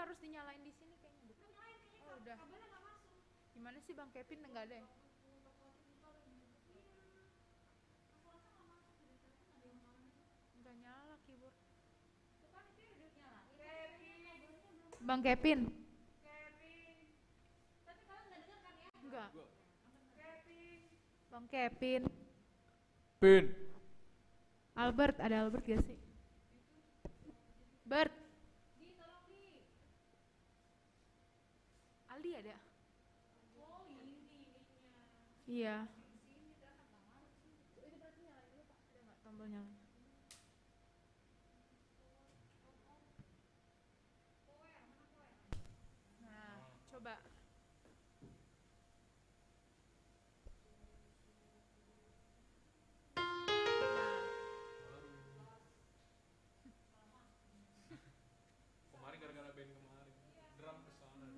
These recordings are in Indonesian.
harus dinyalain di sini kayaknya. Oh udah. Gimana sih Bang Kevin enggak ada ya? Enggak nyala keyboard. Bang Kevin. Enggak. Bang Kevin. Pin. Albert, ada Albert gak sih? Bert. Aldi ada? Iya. Itu berarti nyalain dulu Pak. Ada nggak tombol nyalain? Nah, coba. Kemarin gara-gara band kemarin. Drum kesana.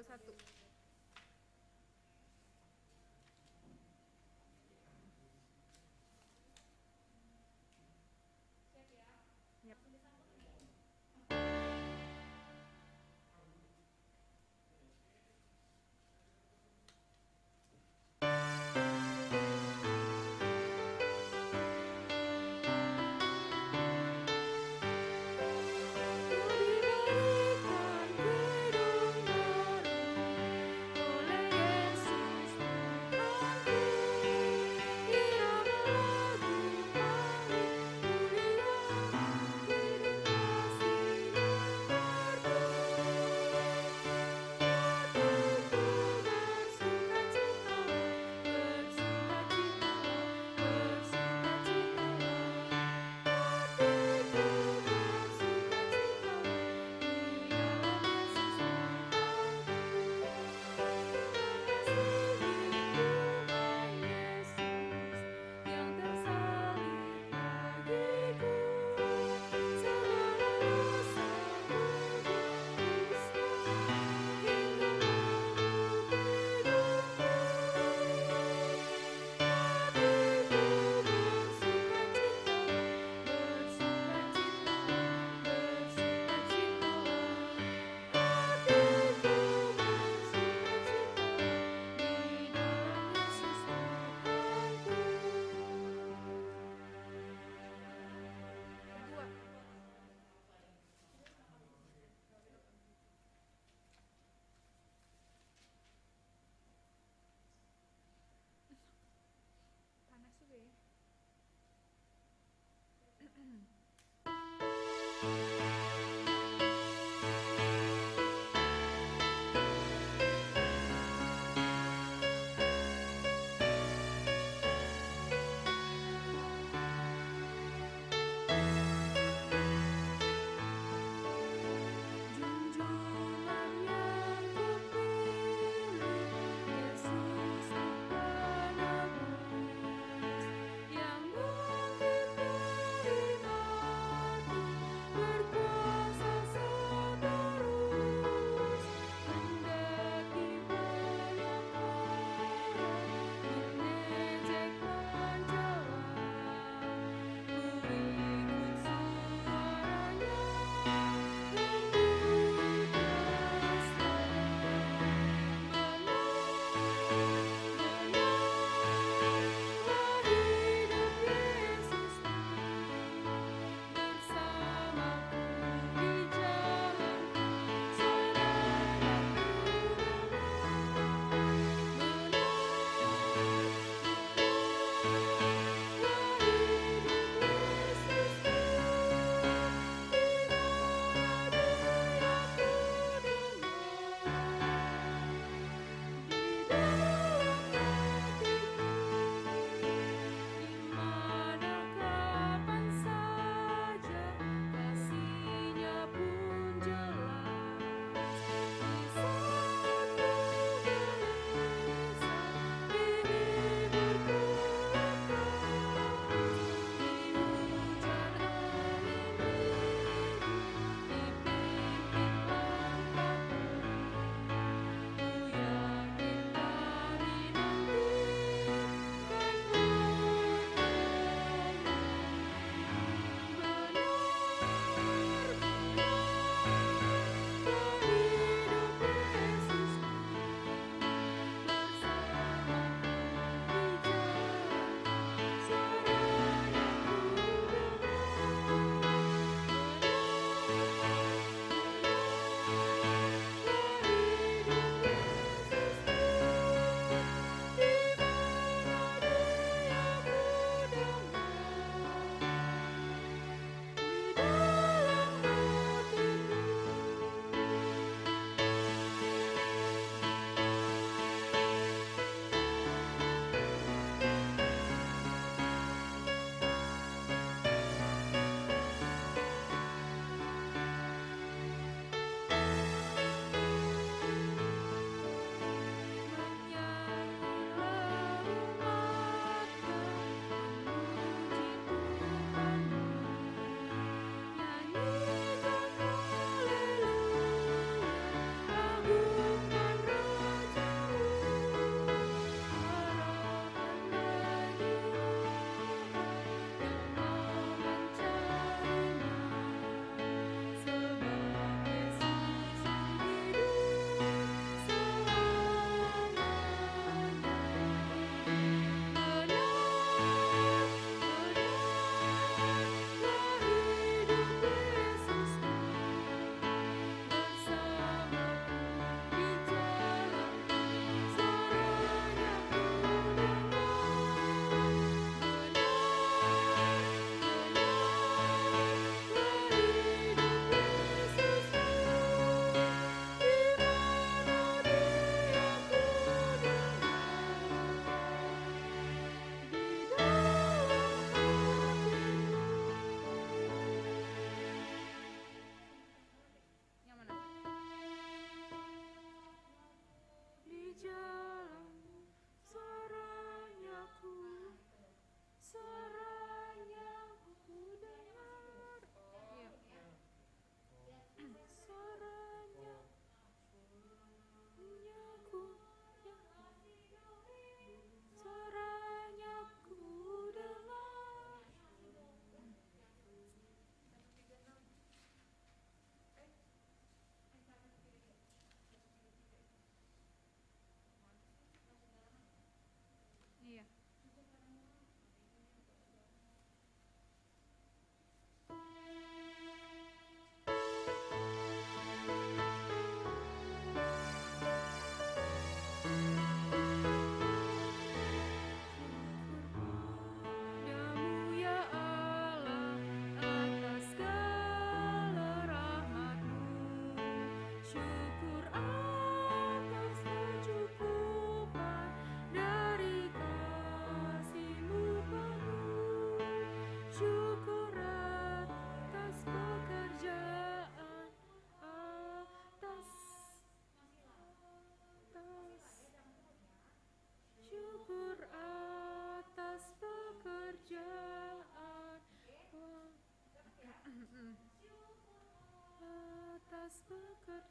Satu. Yep.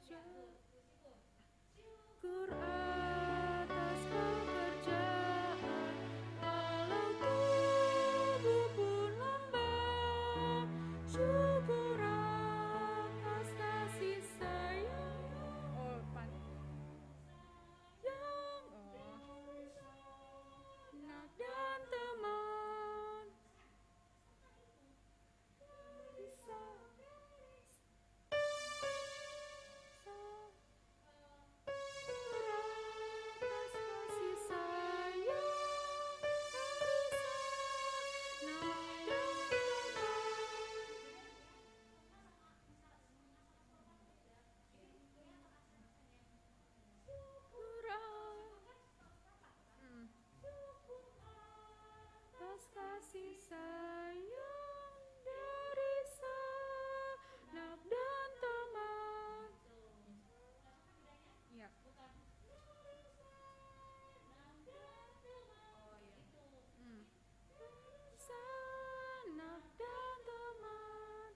Syukur atas pekerjaan, walau tubuh pun lemah. Syukur atas kasih sayang anak dan teman. Kasih sayang dari sanak dan teman. Ya. Sanak dan teman.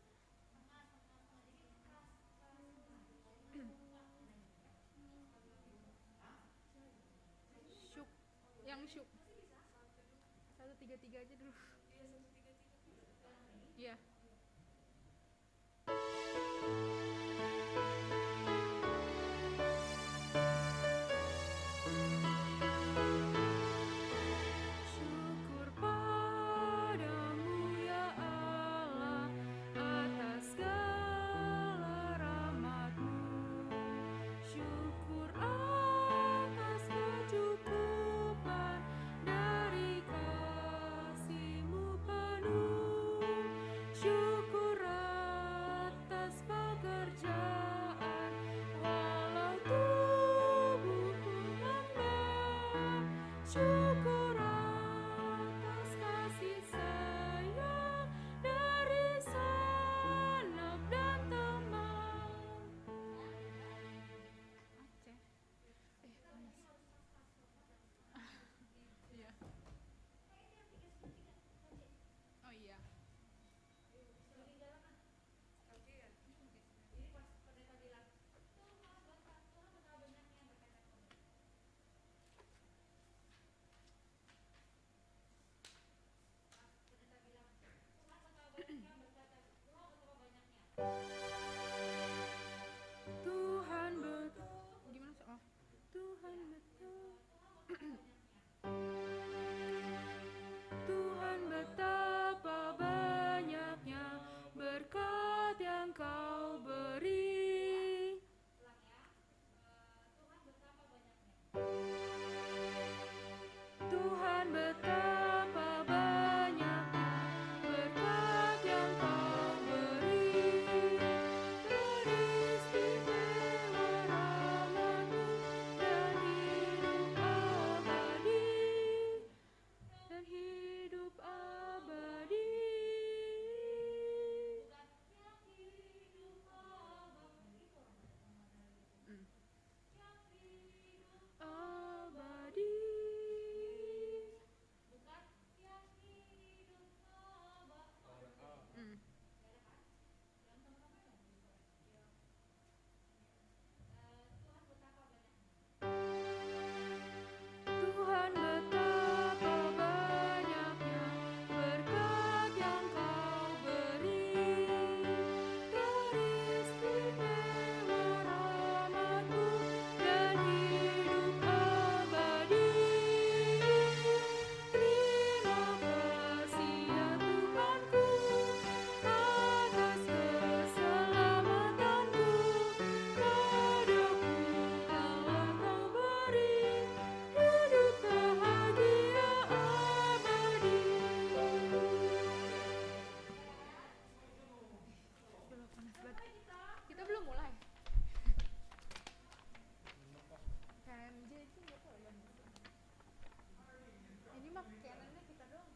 Syuk, yang syuk. 133 aja dulu. Iya. Syukur padamu ya Allah atas segala rahmat-Mu. Syukur atas kecukupan dari kasih-Mu penuh. Syukur atas pekerjaan, walau tubuh pun lemah. Syukur atas kasih sayang dari sanak dan teman. Iya. Oh iya. Tuhan gimana sih? Oh, Tuhan betul. Tuhan betapa banyaknya berkat yang Kau beri. Tuhan betapa banyaknya berkat yang Kau beri. Teristimewa rahmat-Mu dan hidup abadi. Dan hidup abadi. Abadi. Tuhan betapa banyaknya berkat yang Kau beri. Teristimewa rahmat-Mu dan hidup abadi. Terima kasih ya Tuhanku atas keselamatanmu. Padaku telah Kau beri hidup bahagia abadi. Kita belum mulai. KMJ itu nggak tahu ya. Ini mah kanannya kita doang.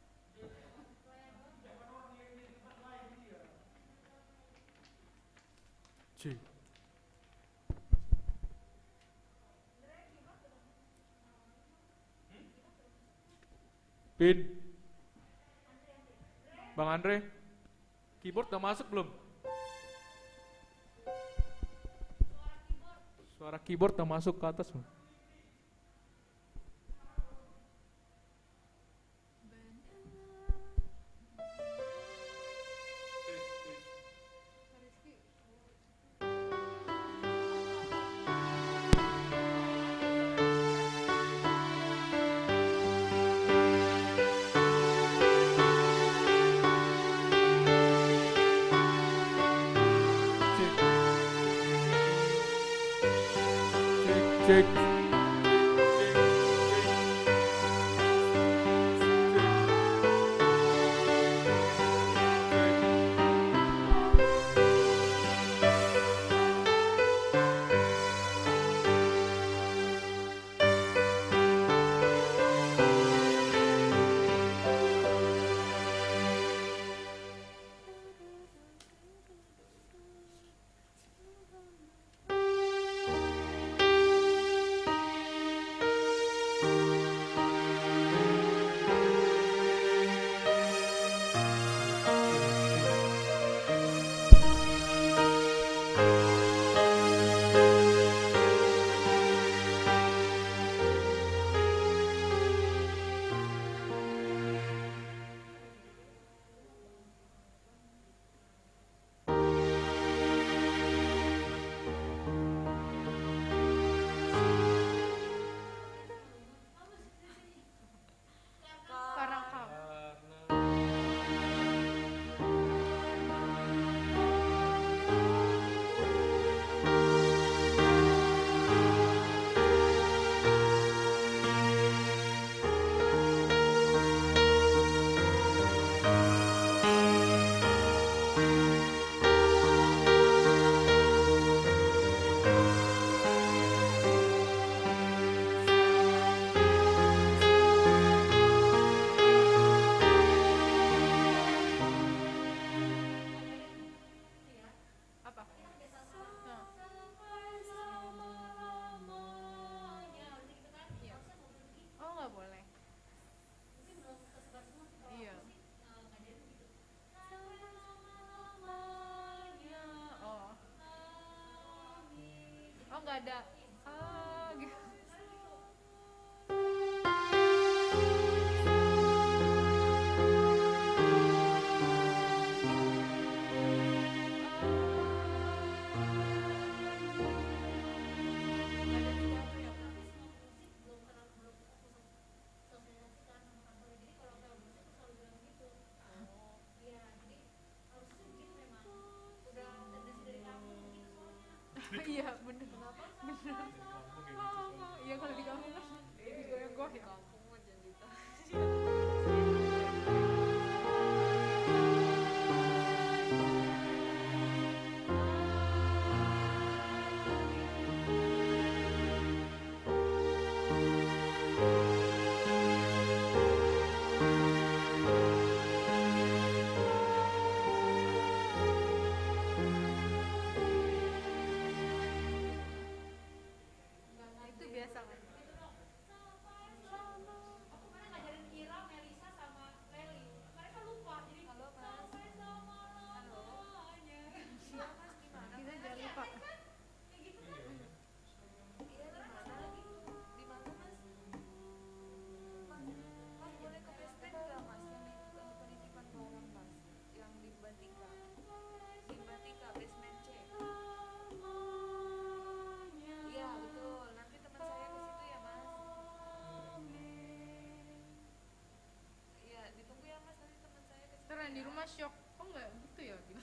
C. Pin. Bang Andre, keyboard udah masuk belum? Suara keyboard yang masuk ke atas. Cek. Karakam. Apa? Nah. Iya. Oh, nggak boleh. Iya. Oh. Oh, nggak ada. Ah, gitu. Nggak ada di bawah ya. Iya, bener. Bener. Oh, iya kalau di kampung kan digoyang-goyang. Itu biasa kan? Kita jangan lupa. Karena di rumah shock. Oh nggak gitu ya gitu.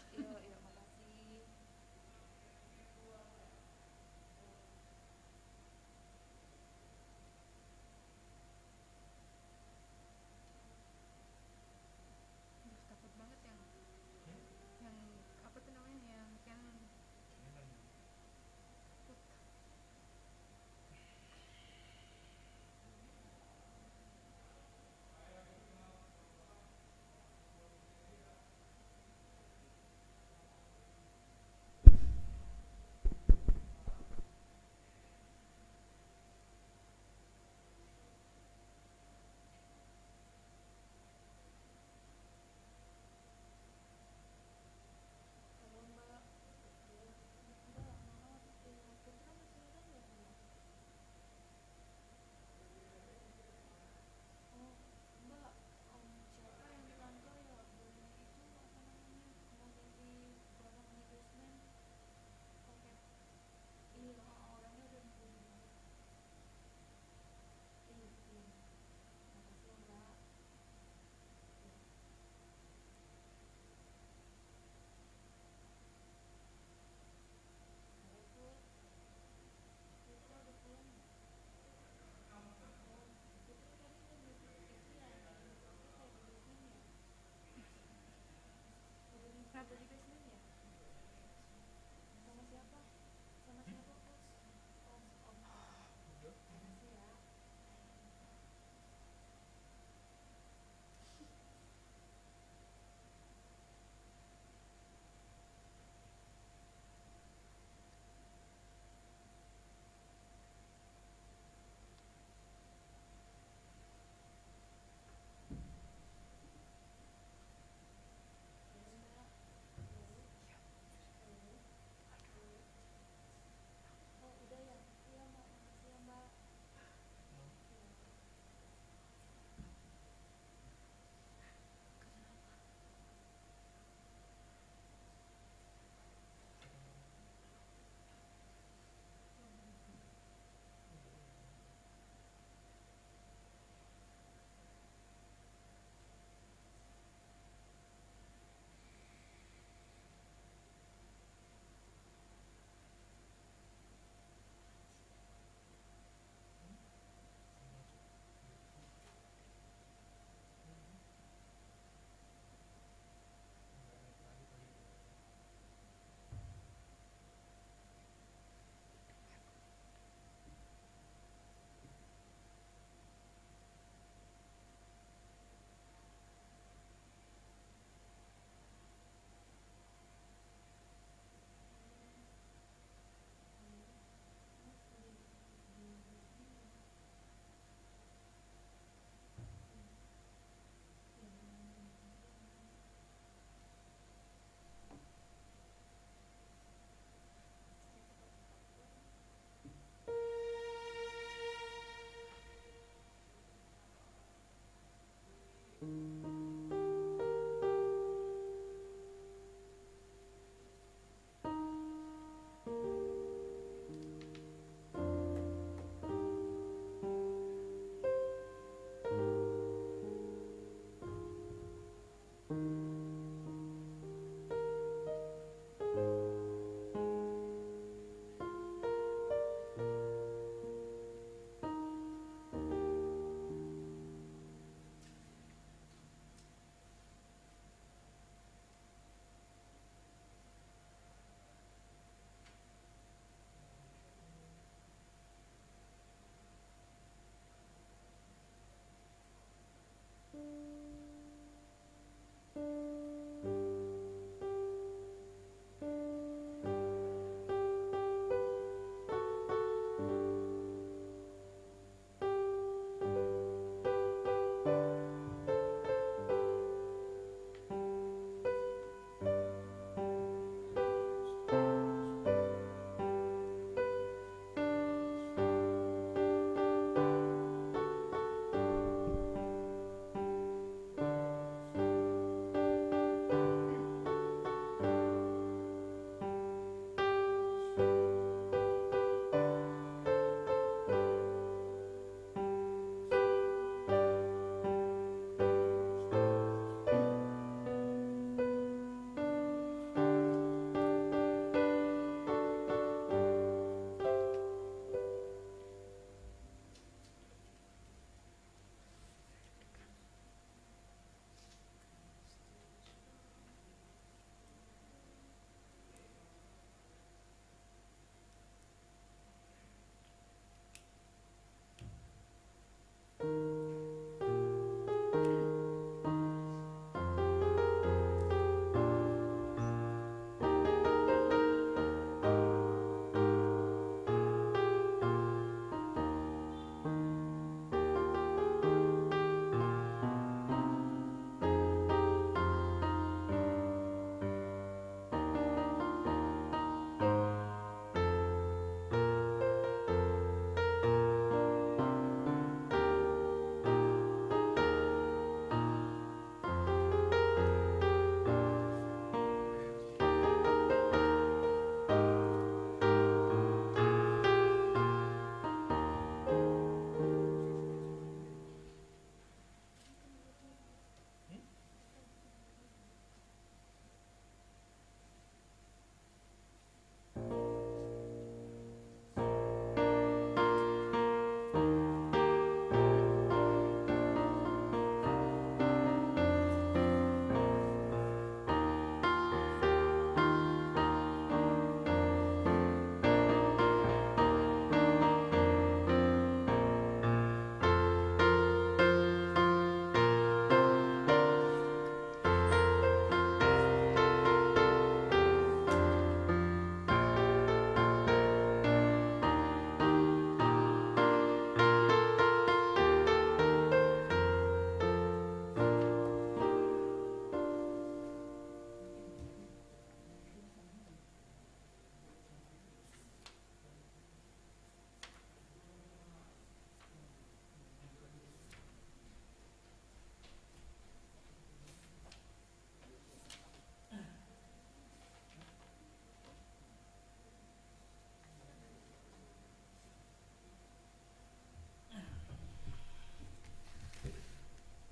Aduh, takut banget yang apa tuh namanya yang Canon. Takut.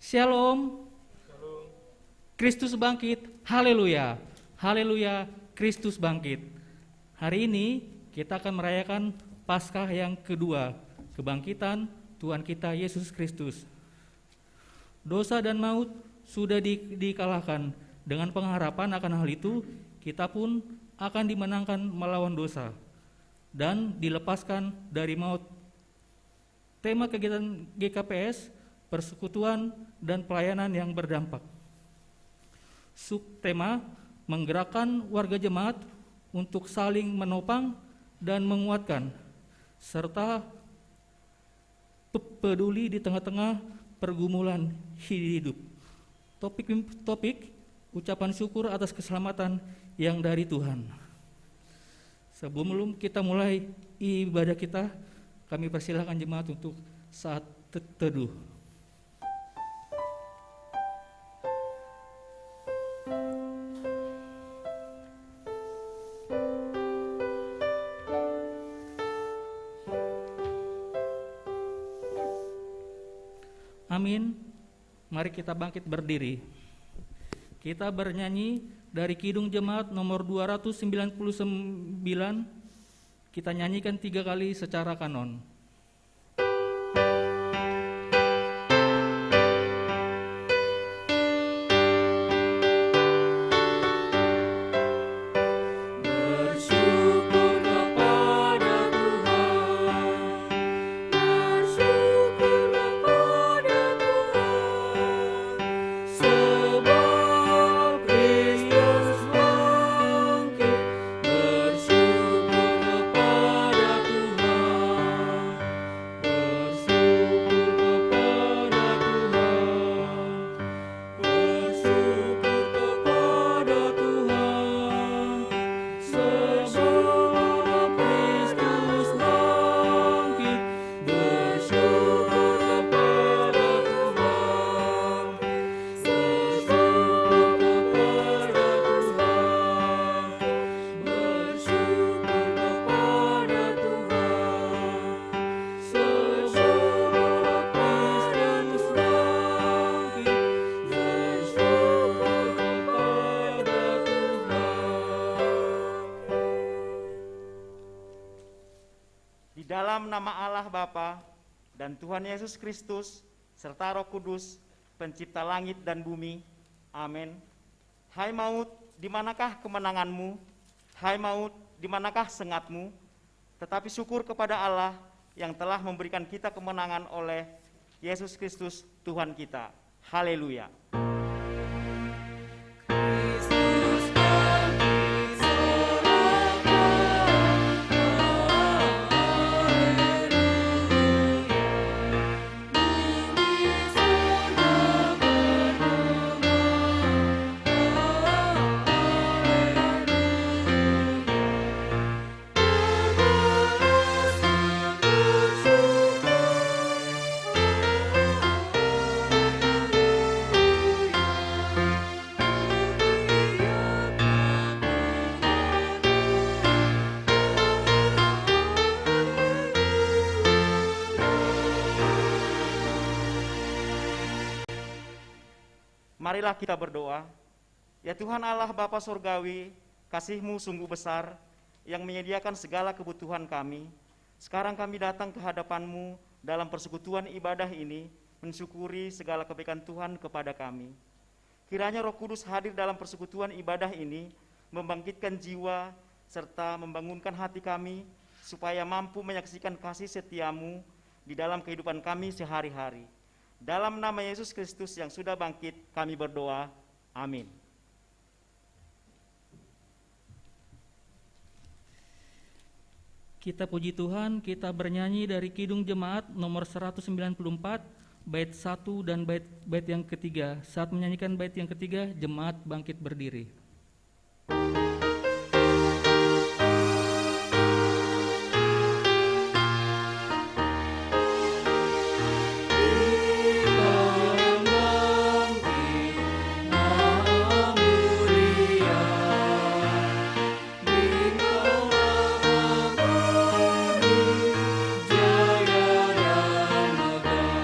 Shalom. Kristus bangkit. Haleluya. Haleluya. Kristus bangkit. Hari ini kita akan merayakan Paskah yang kedua, kebangkitan Tuhan kita Yesus Kristus. Dosa dan maut sudah dikalahkan. Dengan pengharapan akan hal itu, kita pun akan dimenangkan melawan dosa dan dilepaskan dari maut. Tema kegiatan GKPS, persekutuan dan pelayanan yang berdampak. Subtema, menggerakkan warga jemaat untuk saling menopang dan menguatkan, serta peduli di tengah-tengah pergumulan hidup. Topik ucapan syukur atas keselamatan yang dari Tuhan. Sebelum kita mulai ibadah kita, kami persilahkan jemaat untuk saat teduh. Amin. Mari kita bangkit berdiri. Kita bernyanyi dari Kidung Jemaat nomor 299. Kita nyanyikan 3 kali secara kanon. Dalam nama Allah Bapa dan Tuhan Yesus Kristus serta Roh Kudus, pencipta langit dan bumi. Amin. Hai maut, di manakah kemenanganmu? Hai maut, di manakah sengatmu? Tetapi syukur kepada Allah yang telah memberikan kita kemenangan oleh Yesus Kristus Tuhan kita. Haleluya. Marilah kita berdoa. Ya Tuhan Allah Bapa Surgawi, kasih-Mu sungguh besar yang menyediakan segala kebutuhan kami. Sekarang kami datang ke hadapan-Mu dalam persekutuan ibadah ini, mensyukuri segala kebaikan Tuhan kepada kami. Kiranya Roh Kudus hadir dalam persekutuan ibadah ini, membangkitkan jiwa serta membangunkan hati kami, supaya mampu menyaksikan kasih setia-Mu di dalam kehidupan kami sehari-hari. Dalam nama Yesus Kristus yang sudah bangkit, kami berdoa. Amin. Kita puji Tuhan, kita bernyanyi dari Kidung Jemaat nomor 194, bait 1 dan bait yang ketiga. Saat menyanyikan bait yang ketiga, jemaat bangkit berdiri. Jaya dan megah,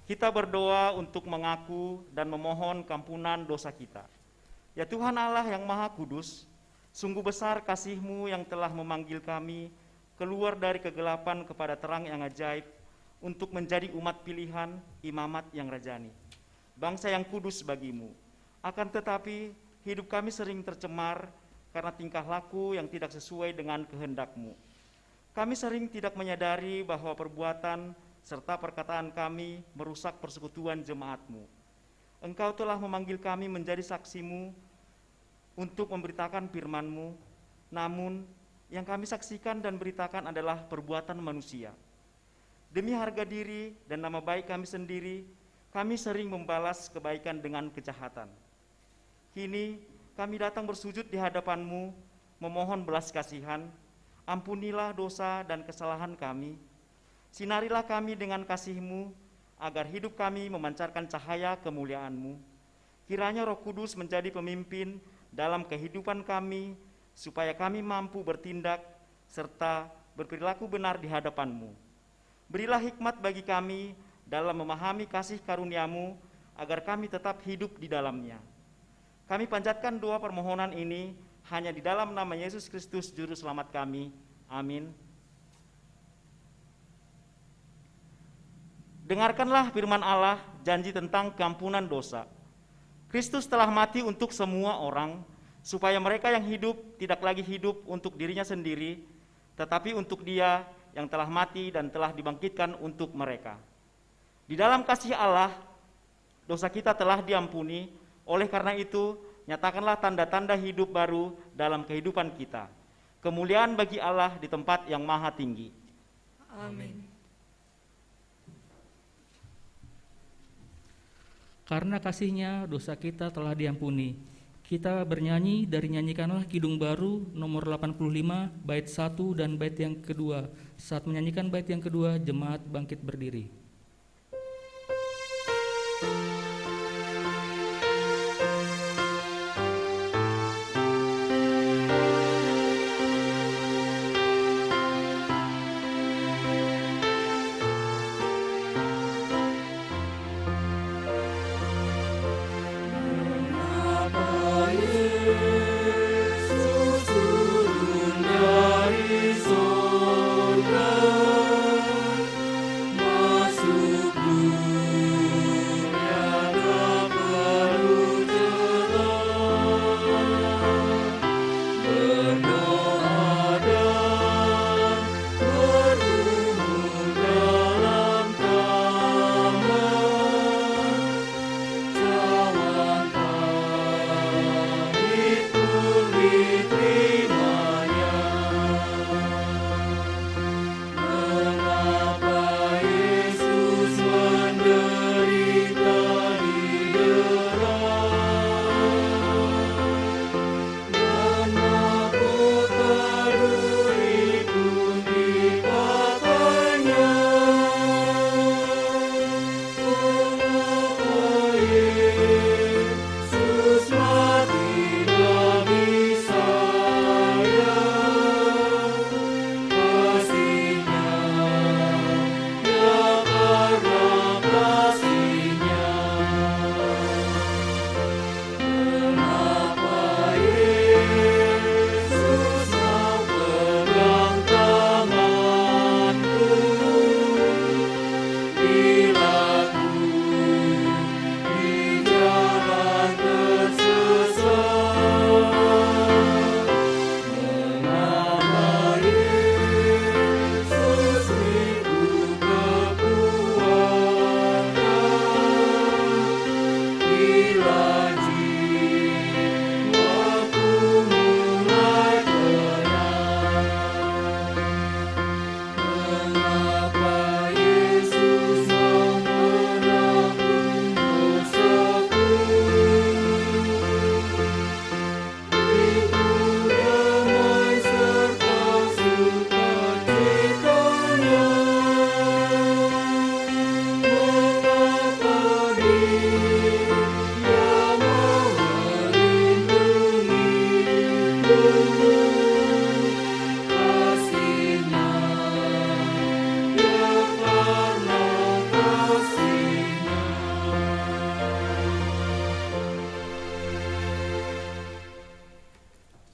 kita berdoa untuk mengaku dan memohon kampunan dosa kita. Ya Tuhan Allah yang Maha Kudus, sungguh besar kasih-Mu yang telah memanggil kami keluar dari kegelapan kepada terang yang ajaib untuk menjadi umat pilihan, imamat yang rajani, bangsa yang kudus bagi-Mu. Akan tetapi hidup kami sering tercemar karena tingkah laku yang tidak sesuai dengan kehendak-Mu. Kami sering tidak menyadari bahwa perbuatan serta perkataan kami merusak persekutuan jemaat-Mu. Engkau telah memanggil kami menjadi saksi-Mu untuk memberitakan firman-Mu, namun yang kami saksikan dan beritakan adalah perbuatan manusia. Demi harga diri dan nama baik kami sendiri, kami sering membalas kebaikan dengan kejahatan. Kini kami datang bersujud di hadapan-Mu, memohon belas kasihan, ampunilah dosa dan kesalahan kami. Sinarilah kami dengan kasih-Mu, agar hidup kami memancarkan cahaya kemuliaan-Mu. Kiranya Roh Kudus menjadi pemimpin dalam kehidupan kami, supaya kami mampu bertindak serta berperilaku benar di hadapan-Mu. Berilah hikmat bagi kami dalam memahami kasih karunia-Mu, agar kami tetap hidup di dalamnya. Kami panjatkan doa permohonan ini hanya di dalam nama Yesus Kristus Juru Selamat kami. Amin. Dengarkanlah firman Allah, janji tentang keampunan dosa. Kristus telah mati untuk semua orang, supaya mereka yang hidup tidak lagi hidup untuk dirinya sendiri, tetapi untuk Dia yang telah mati dan telah dibangkitkan untuk mereka. Di dalam kasih Allah, dosa kita telah diampuni. Oleh karena itu, nyatakanlah tanda-tanda hidup baru dalam kehidupan kita. Kemuliaan bagi Allah di tempat yang maha tinggi. Amin. Karena kasih-Nya dosa kita telah diampuni. Kita bernyanyi dari Nyanyikanlah Kidung Baru nomor 85 bait 1 dan bait yang kedua. Saat menyanyikan bait yang kedua, jemaat bangkit berdiri. Masuk dunia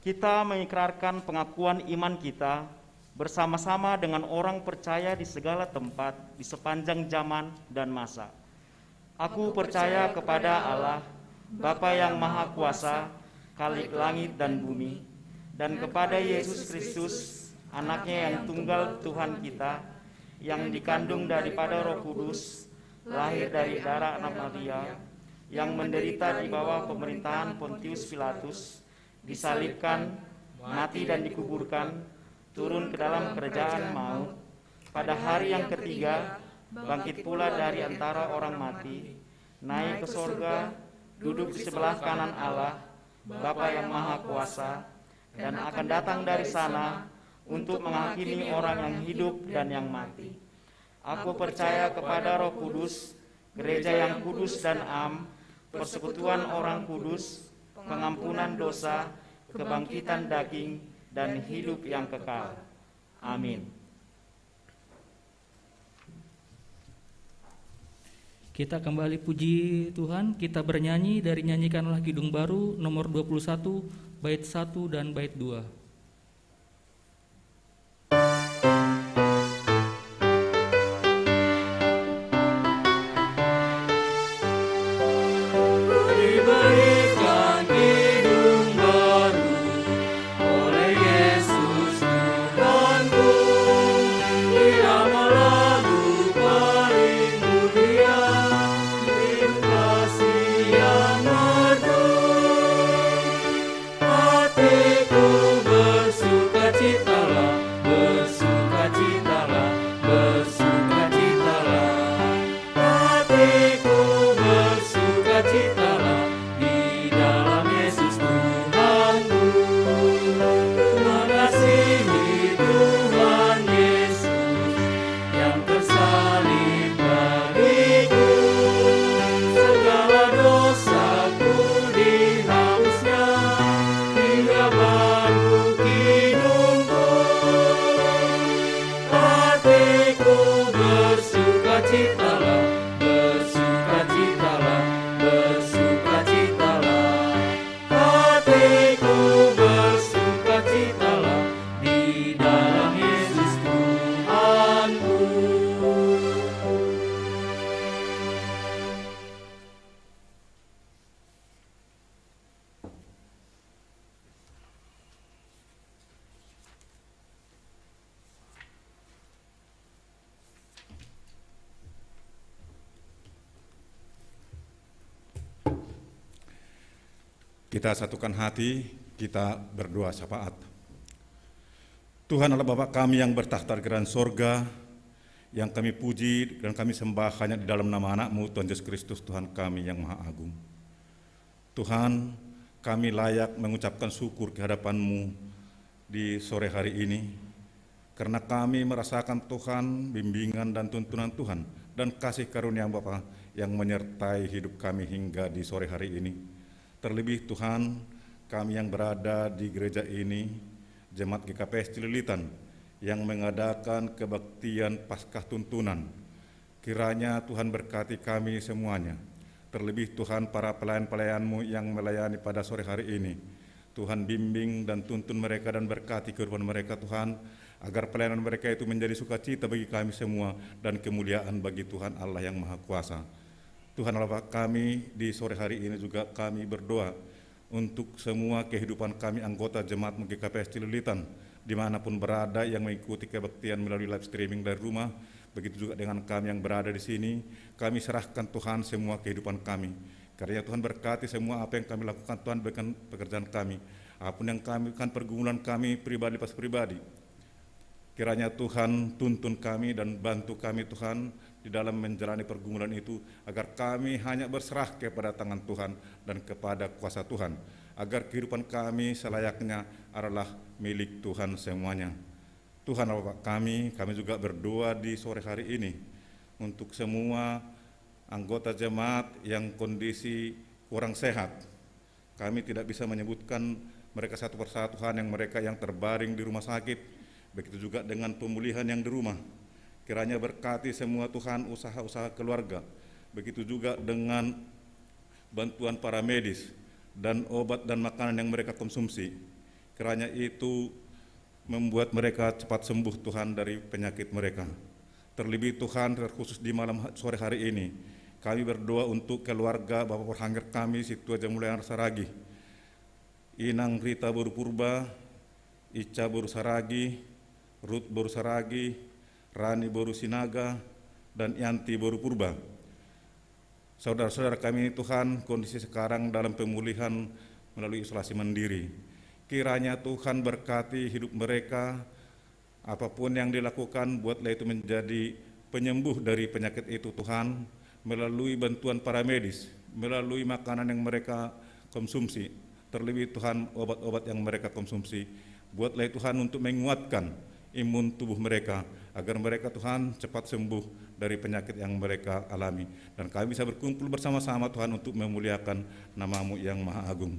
kita mengikrarkan pengakuan iman kita bersama-sama dengan orang percaya di segala tempat di sepanjang zaman dan masa. Aku percaya kepada Allah, Bapa yang Maha Kuasa, Khalik langit dan bumi, dan kepada Yesus Kristus, anaknya yang tunggal Tuhan kita, yang dikandung daripada Roh Kudus, lahir dari darah Maria, yang menderita di bawah pemerintahan Pontius Pilatus, disalibkan, mati dan dikuburkan, turun ke dalam kerajaan maut, pada hari yang ketiga, bangkit pula dari antara orang mati, naik ke sorga, duduk di sebelah kanan Allah, Bapa yang Maha Kuasa, dan akan datang dari sana untuk menghakimi orang yang hidup dan yang mati. Aku percaya kepada Roh Kudus, gereja yang kudus dan am, persekutuan orang kudus, pengampunan dosa, kebangkitan daging, dan hidup yang kekal. Amin. Kita kembali puji Tuhan, kita bernyanyi dari Nyanyikanlah Kidung Baru nomor 21, bait 1 dan bait 2. Kita satukan hati, kita berdoa syafaat. Tuhan Allah Bapa kami yang bertakhta di kerajaan sorga, yang kami puji dan kami sembah hanya di dalam nama anak-Mu, Tuhan Yesus Kristus, Tuhan kami yang Maha Agung. Tuhan, kami layak mengucapkan syukur ke hadapan-Mu di sore hari ini, karena kami merasakan Tuhan, bimbingan dan tuntunan Tuhan, dan kasih karunia Bapa yang menyertai hidup kami hingga di sore hari ini. Terlebih Tuhan, kami yang berada di gereja ini, Jemaat GKPS Cililitan, yang mengadakan kebaktian Paskah Tuntunan. Kiranya Tuhan berkati kami semuanya. Terlebih Tuhan para pelayan-pelayan-Mu yang melayani pada sore hari ini. Tuhan bimbing dan tuntun mereka dan berkati kehidupan mereka Tuhan, agar pelayanan mereka itu menjadi sukacita bagi kami semua dan kemuliaan bagi Tuhan Allah yang Maha Kuasa. Tuhan Allah kami di sore hari ini juga kami berdoa untuk semua kehidupan kami anggota Jemaat GKPS Cililitan dimanapun berada yang mengikuti kebaktian melalui live streaming dari rumah, begitu juga dengan kami yang berada di sini. Kami serahkan Tuhan semua kehidupan kami, karena Tuhan berkati semua apa yang kami lakukan. Tuhan berikan pekerjaan kami, apapun yang kami lakukan, pergumulan kami pribadi pas pribadi, kiranya Tuhan tuntun kami dan bantu kami Tuhan di dalam menjalani pergumulan itu, agar kami hanya berserah kepada tangan Tuhan dan kepada kuasa Tuhan, agar kehidupan kami selayaknya adalah milik Tuhan semuanya. Tuhan Allah kami juga berdoa di sore hari ini untuk semua anggota jemaat yang kondisi kurang sehat. Kami tidak bisa menyebutkan mereka satu persatu Tuhan, yang mereka yang terbaring di rumah sakit, begitu juga dengan pemulihan yang di rumah. Kiranya berkati semua Tuhan usaha-usaha keluarga, begitu juga dengan bantuan para medis dan obat dan makanan yang mereka konsumsi. kiranya itu membuat mereka cepat sembuh Tuhan dari penyakit mereka. Terlebih Tuhan, terkhusus di sore hari ini, kami berdoa untuk keluarga Bapak Perhangger kami, Situ Aja Mulyana Saragi, Inang Rita Boru Purba, Ica Boru Saragi, Ruth Boru Saragi, Rani Boru Sinaga, dan Yanti Boru Purba. Saudara-saudara kami Tuhan, kondisi sekarang dalam pemulihan melalui isolasi mandiri. Kiranya Tuhan berkati hidup mereka, apapun yang dilakukan, buatlah itu menjadi penyembuh dari penyakit itu Tuhan, melalui bantuan para medis, melalui makanan yang mereka konsumsi, terlebih Tuhan obat-obat yang mereka konsumsi. Buatlah Tuhan untuk menguatkan imun tubuh mereka, agar mereka Tuhan cepat sembuh dari penyakit yang mereka alami. Dan kami bisa berkumpul bersama-sama Tuhan untuk memuliakan nama-Mu yang Maha Agung.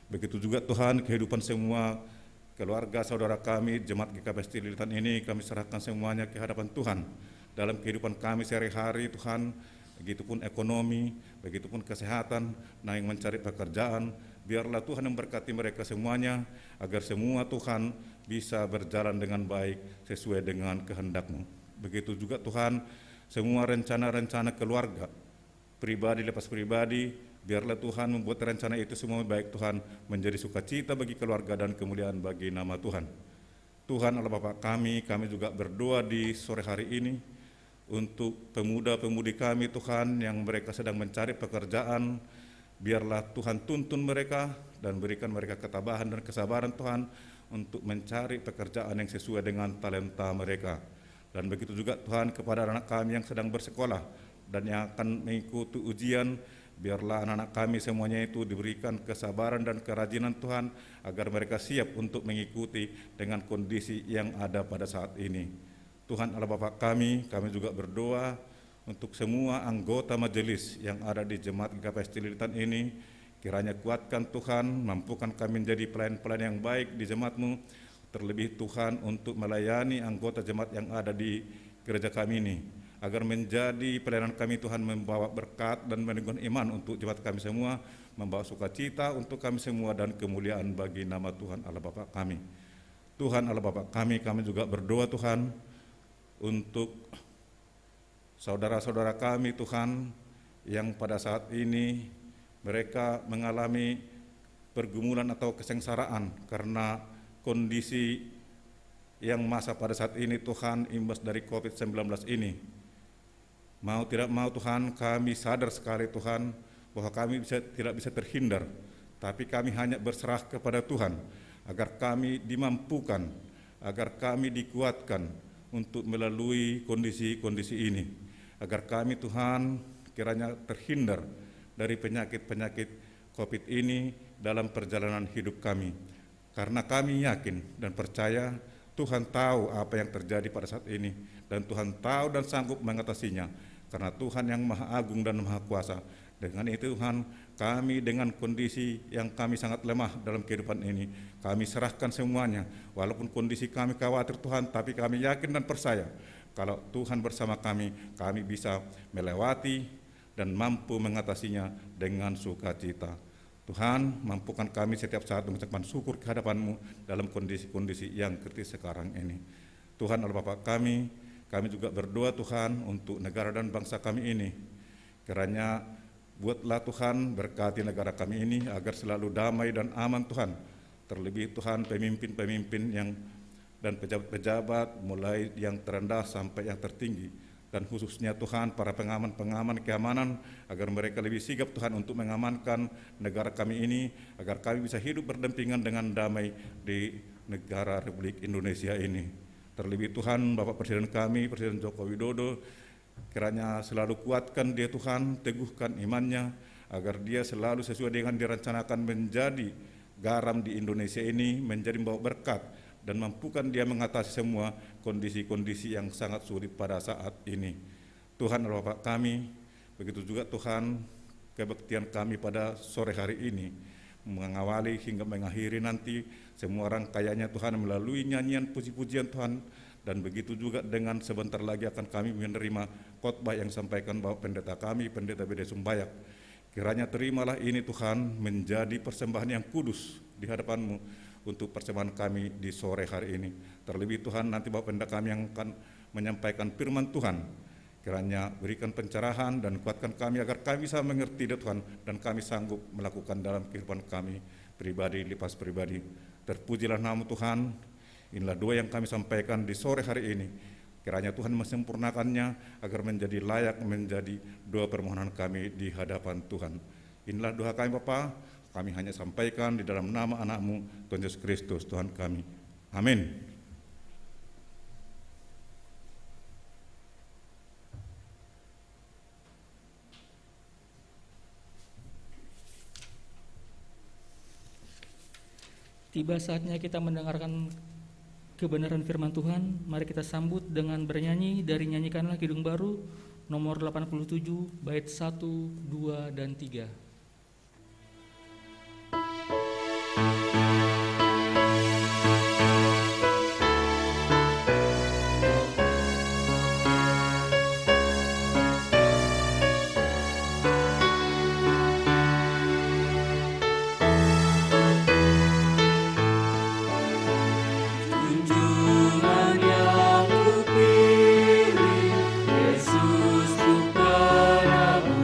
Begitu juga Tuhan kehidupan semua keluarga saudara kami, Jemaat GKP Stililitan ini kami serahkan semuanya ke hadapan Tuhan. Dalam kehidupan kami sehari-hari Tuhan, begitupun ekonomi, begitupun kesehatan, yang mencari pekerjaan, biarlah Tuhan memberkati mereka semuanya, agar semua Tuhan bisa berjalan dengan baik sesuai dengan kehendak-Mu. Begitu juga Tuhan, semua rencana-rencana keluarga, pribadi lepas pribadi, biarlah Tuhan membuat rencana itu semua baik Tuhan, menjadi sukacita bagi keluarga dan kemuliaan bagi nama Tuhan. Tuhan Allah Bapa kami juga berdoa di sore hari ini untuk pemuda-pemudi kami Tuhan yang mereka sedang mencari pekerjaan. Biarlah Tuhan tuntun mereka dan berikan mereka ketabahan dan kesabaran Tuhan untuk mencari pekerjaan yang sesuai dengan talenta mereka. Dan begitu juga Tuhan kepada anak kami yang sedang bersekolah dan yang akan mengikuti ujian, biarlah anak-anak kami semuanya itu diberikan kesabaran dan kerajinan Tuhan, agar mereka siap untuk mengikuti dengan kondisi yang ada pada saat ini. Tuhan Allah Bapa kami juga berdoa untuk semua anggota majelis yang ada di Jemaat GKP Stililitan ini. Kiranya kuatkan Tuhan, mampukan kami menjadi pelayan-pelayan yang baik di jemaat-Mu, terlebih Tuhan untuk melayani anggota jemaat yang ada di gereja kami ini, agar menjadi pelayanan kami Tuhan membawa berkat dan meninggikan iman untuk jemaat kami semua, membawa sukacita untuk kami semua dan kemuliaan bagi nama Tuhan Allah Bapa kami. Tuhan Allah Bapa kami juga berdoa Tuhan untuk saudara-saudara kami Tuhan yang pada saat ini mereka mengalami pergumulan atau kesengsaraan karena kondisi yang masa pada saat ini Tuhan, imbas dari COVID-19 ini. Mau tidak mau Tuhan, kami sadar sekali Tuhan bahwa kami tidak bisa terhindar, tapi kami hanya berserah kepada Tuhan agar kami dimampukan, agar kami dikuatkan untuk melalui kondisi-kondisi ini, agar kami Tuhan kiranya terhindar dari penyakit-penyakit COVID ini dalam perjalanan hidup kami. Karena kami yakin dan percaya Tuhan tahu apa yang terjadi pada saat ini, dan Tuhan tahu dan sanggup mengatasinya, karena Tuhan yang Maha Agung dan Maha Kuasa. Dengan itu Tuhan, kami dengan kondisi yang kami sangat lemah dalam kehidupan ini, kami serahkan semuanya. Walaupun kondisi kami khawatir Tuhan, tapi kami yakin dan percaya kalau Tuhan bersama kami bisa melewati dan mampu mengatasinya dengan sukacita. Tuhan, mampukan kami setiap saat mengucapkan syukur ke hadapan-Mu dalam kondisi-kondisi yang kritis sekarang ini. Tuhan Allah Bapa kami juga berdoa Tuhan untuk negara dan bangsa kami ini. Kiranya buatlah Tuhan berkati negara kami ini agar selalu damai dan aman Tuhan. Terlebih Tuhan pemimpin-pemimpin dan pejabat-pejabat mulai yang terendah sampai yang tertinggi. Dan khususnya Tuhan para pengaman-pengaman keamanan, agar mereka lebih sigap Tuhan untuk mengamankan negara kami ini, agar kami bisa hidup berdampingan dengan damai di negara Republik Indonesia ini. Terlebih Tuhan Bapak Presiden kami, Presiden Joko Widodo, kiranya selalu kuatkan dia Tuhan, teguhkan imannya, agar dia selalu sesuai dengan direncanakan menjadi garam di Indonesia ini, menjadi membawa berkat, dan mampukan dia mengatasi semua kondisi-kondisi yang sangat sulit pada saat ini. Tuhan Allah Bapa kami, begitu juga Tuhan kebaktian kami pada sore hari ini, mengawali hingga mengakhiri nanti semua rangkaiannya Tuhan melalui nyanyian puji-pujian Tuhan, dan begitu juga dengan sebentar lagi akan kami menerima khotbah yang disampaikan Bapak Pendeta kami, Pendeta Bede Sumbayak. Kiranya terimalah ini Tuhan menjadi persembahan yang kudus di hadapan-Mu, untuk persembahan kami di sore hari ini. Terlebih Tuhan, nanti Bapak Pendeta kami yang akan menyampaikan firman Tuhan, kiranya berikan pencerahan dan kuatkan kami agar kami bisa mengerti Tuhan, dan kami sanggup melakukan dalam kehidupan kami pribadi, lepas pribadi. Terpujilah nama Tuhan. Inilah doa yang kami sampaikan di sore hari ini. Kiranya Tuhan mesempurnakannya agar menjadi layak, menjadi doa permohonan kami di hadapan Tuhan. Inilah doa kami Bapa, kami hanya sampaikan di dalam nama anak-Mu, Tuhan Yesus Kristus, Tuhan kami. Amin. Tiba saatnya kita mendengarkan kebenaran firman Tuhan. Mari kita sambut dengan bernyanyi dari Nyanyikanlah Kidung Baru nomor 87 bait 1, 2, dan 3. Yesus ku penebus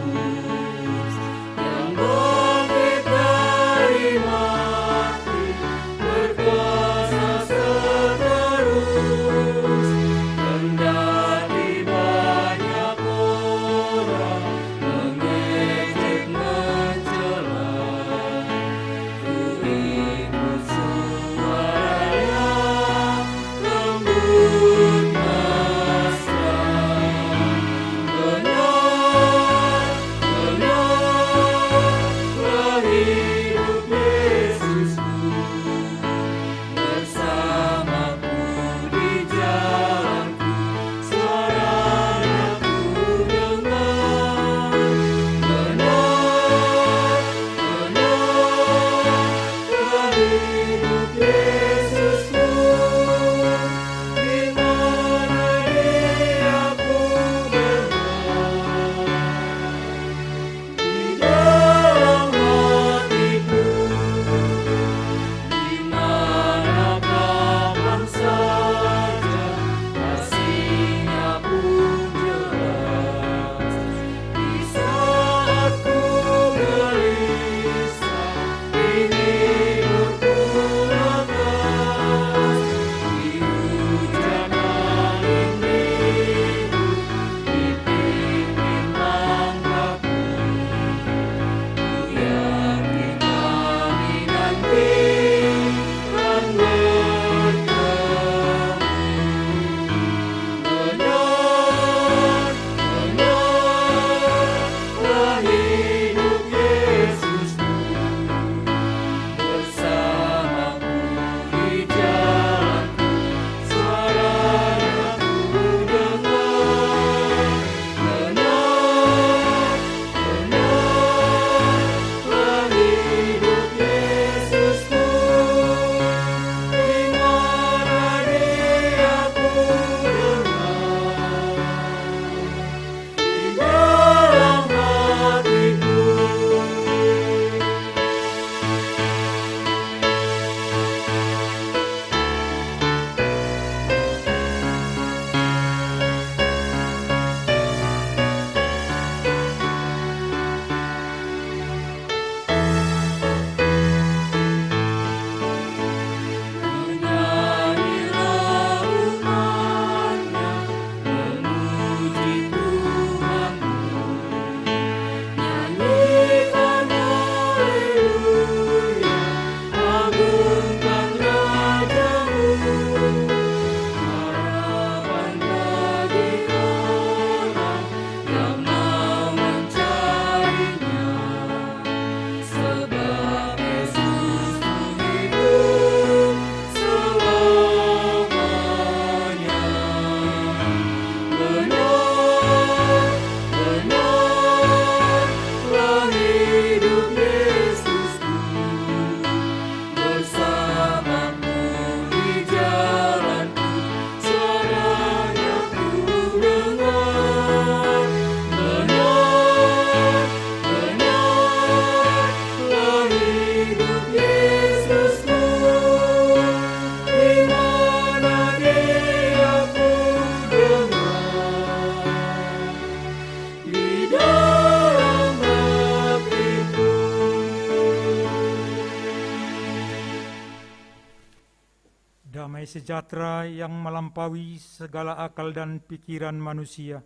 damai sejahtera yang melampaui segala akal dan pikiran manusia,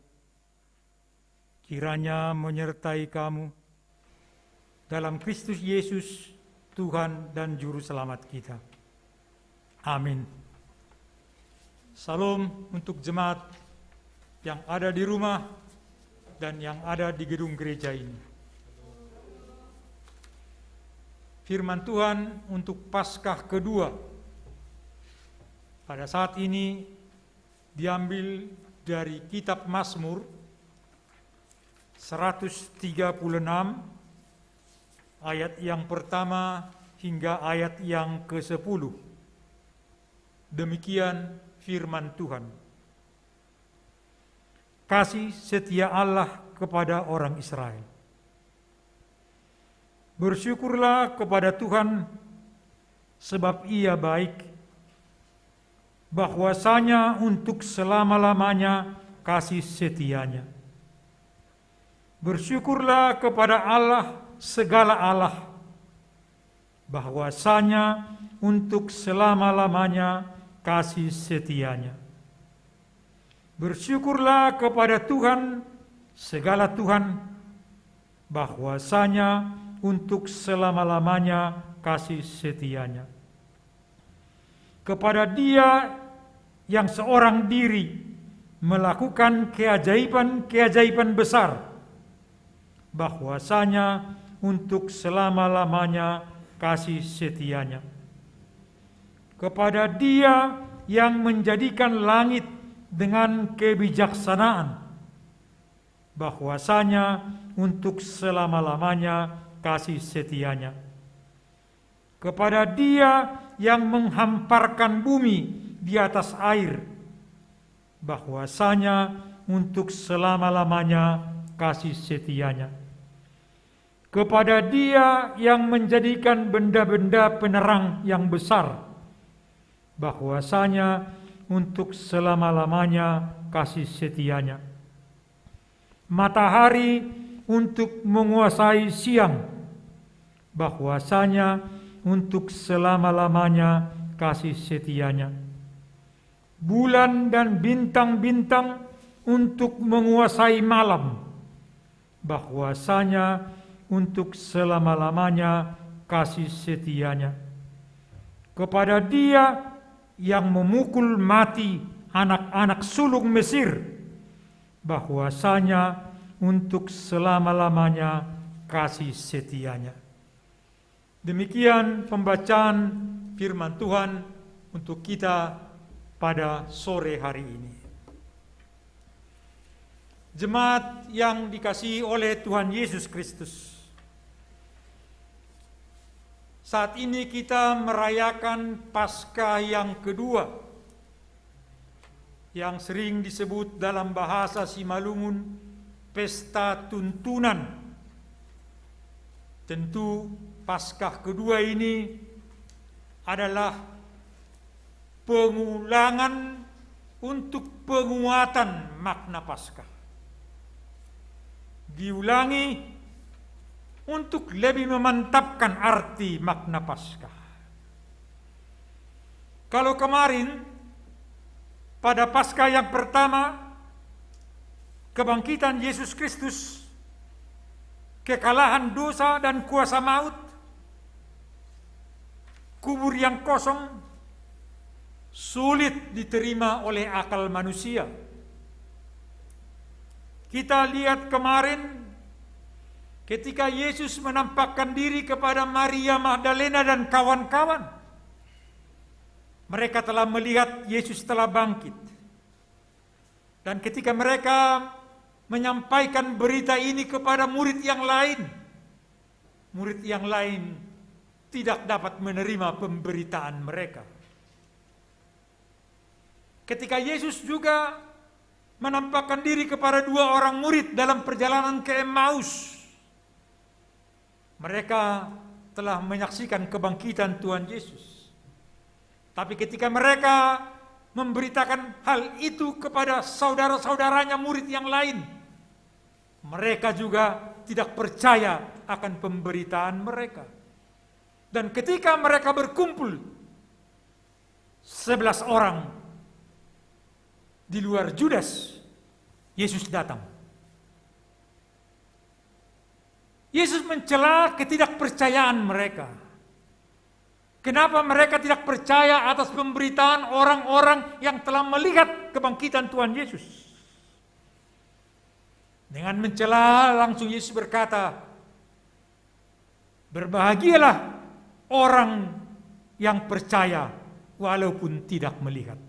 kiranya menyertai kamu dalam Kristus Yesus, Tuhan dan Juru Selamat kita. Amin. Salam untuk jemaat yang ada di rumah dan yang ada di gedung gereja ini. Firman Tuhan untuk Paskah kedua pada saat ini diambil dari kitab Mazmur 136 ayat yang pertama hingga ayat yang ke-10. Demikian firman Tuhan. Kasih setia Allah kepada orang Israel. Bersyukurlah kepada Tuhan sebab Ia baik, bahwasanya untuk selama-lamanya kasih setianya. Bersyukurlah kepada Allah segala Allah, bahwasanya untuk selama-lamanya kasih setianya. Bersyukurlah kepada Tuhan segala Tuhan, bahwasanya untuk selama-lamanya kasih setianya. Kepada Dia yang seorang diri melakukan keajaiban-keajaiban besar, bahwasanya untuk selama-lamanya kasih setianya. Kepada Dia yang menjadikan langit dengan kebijaksanaan, bahwasanya untuk selama-lamanya kasih setianya. Kepada Dia yang menghamparkan bumi di atas air, bahwasanya untuk selama-lamanya kasih setianya. Kepada Dia yang menjadikan benda-benda penerang yang besar, bahwasanya untuk selama-lamanya kasih setianya. Matahari untuk menguasai siang, bahwasanya untuk selama-lamanya kasih setianya. Bulan dan bintang-bintang untuk menguasai malam, bahwasanya untuk selama-lamanya kasih setianya. Kepada Dia yang memukul mati anak-anak sulung Mesir, bahwasanya untuk selama-lamanya kasih setianya. Demikian pembacaan firman Tuhan untuk kita pada sore hari ini. Jemaat yang dikasihi oleh Tuhan Yesus Kristus, saat ini kita merayakan Paskah yang kedua, yang sering disebut dalam bahasa Simalungun pesta tuntunan. Tentu Paskah kedua ini adalah pengulangan untuk penguatan makna Paskah. Diulangi untuk lebih memantapkan arti makna Paskah. Kalau kemarin pada Paskah yang pertama, kebangkitan Yesus Kristus, kekalahan dosa dan kuasa maut, kubur yang kosong, sulit diterima oleh akal manusia. Kita lihat kemarin ketika Yesus menampakkan diri kepada Maria Magdalena dan kawan-kawan. Mereka telah melihat Yesus telah bangkit. Dan ketika mereka menyampaikan berita ini kepada murid yang lain tidak dapat menerima pemberitaan mereka. Ketika Yesus juga menampakkan diri kepada dua orang murid dalam perjalanan ke Emmaus, mereka telah menyaksikan kebangkitan Tuhan Yesus. Tapi ketika mereka memberitakan hal itu kepada saudara-saudaranya murid yang lain, mereka juga tidak percaya akan pemberitaan mereka. Dan ketika mereka berkumpul, 11 orang di luar Judas, Yesus datang. Yesus mencela ketidakpercayaan mereka. Kenapa mereka tidak percaya atas pemberitaan orang-orang yang telah melihat kebangkitan Tuhan Yesus? Dengan mencela langsung Yesus berkata, berbahagialah orang yang percaya walaupun tidak melihat.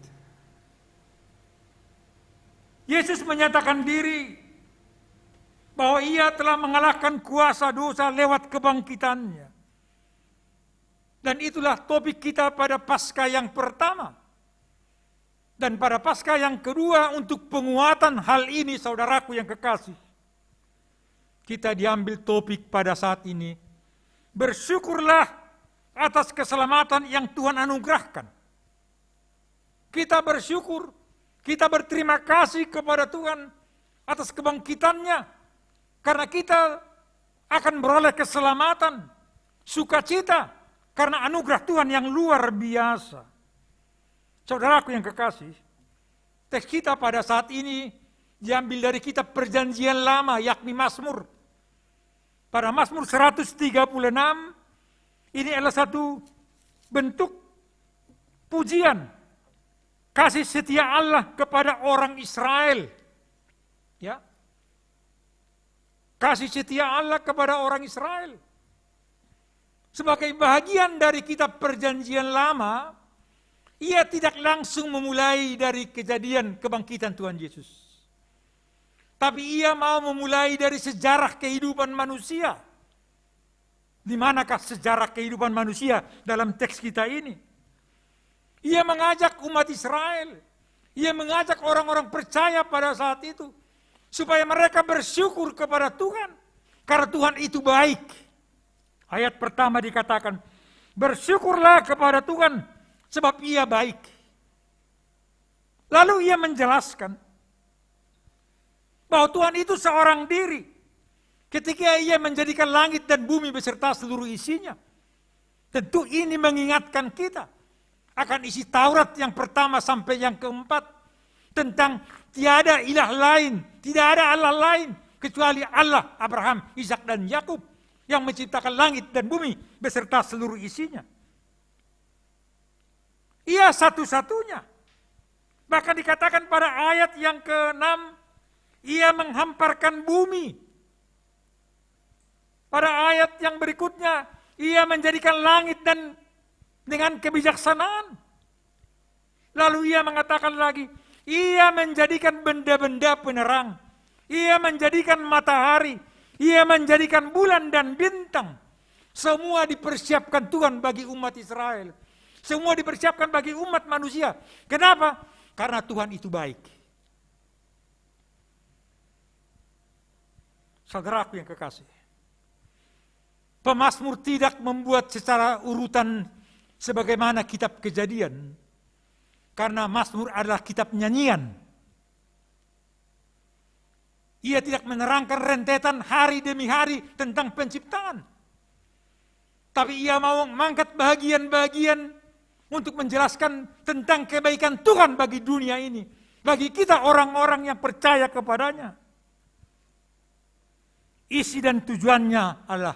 Yesus menyatakan diri bahwa ia telah mengalahkan kuasa dosa lewat kebangkitannya. Dan itulah topik kita pada Paskah yang pertama. Dan pada Paskah yang kedua, untuk penguatan hal ini, saudaraku yang kekasih, kita diambil topik pada saat ini. Bersyukurlah atas keselamatan yang Tuhan anugerahkan. Kita bersyukur, kita berterima kasih kepada Tuhan atas kebangkitannya, karena kita akan beroleh keselamatan, sukacita, karena anugerah Tuhan yang luar biasa. Saudaraku yang kekasih, teks kita pada saat ini diambil dari kitab Perjanjian Lama, yakni Mazmur. Pada Mazmur 136, ini adalah satu bentuk pujian kasih setia Allah kepada orang Israel. Ya. Kasih setia Allah kepada orang Israel. Sebagai bahagian dari kitab Perjanjian Lama, ia tidak langsung memulai dari kejadian kebangkitan Tuhan Yesus. Tapi ia mau memulai dari sejarah kehidupan manusia. Di manakah sejarah kehidupan manusia dalam teks kita ini? Ia mengajak umat Israel, ia mengajak orang-orang percaya pada saat itu, supaya mereka bersyukur kepada Tuhan, karena Tuhan itu baik. Ayat pertama dikatakan, bersyukurlah kepada Tuhan, sebab ia baik. Lalu ia menjelaskan, bahwa Tuhan itu seorang diri, ketika ia menjadikan langit dan bumi beserta seluruh isinya. Tentu ini mengingatkan kita akan isi Taurat yang pertama sampai yang keempat, tentang tiada ilah lain, tidak ada Allah lain, kecuali Allah Abraham, Ishak dan Yakub, yang menciptakan langit dan bumi beserta seluruh isinya. Ia satu-satunya. Bahkan dikatakan pada ayat yang ke-6, ia menghamparkan bumi. Pada ayat yang berikutnya, ia menjadikan langit dan dengan kebijaksanaan. Lalu ia mengatakan lagi, ia menjadikan benda-benda penerang. Ia menjadikan matahari. Ia menjadikan bulan dan bintang. Semua dipersiapkan Tuhan bagi umat Israel. Semua dipersiapkan bagi umat manusia. Kenapa? Karena Tuhan itu baik. Saudaraku yang kekasih, pemazmur tidak membuat secara urutan sebagaimana kitab Kejadian. Karena Mazmur adalah kitab nyanyian. Ia tidak menerangkan rentetan hari demi hari tentang penciptaan. Tapi ia mau mengangkat bagian-bagian untuk menjelaskan tentang kebaikan Tuhan bagi dunia ini. Bagi kita orang-orang yang percaya kepadanya. Isi dan tujuannya adalah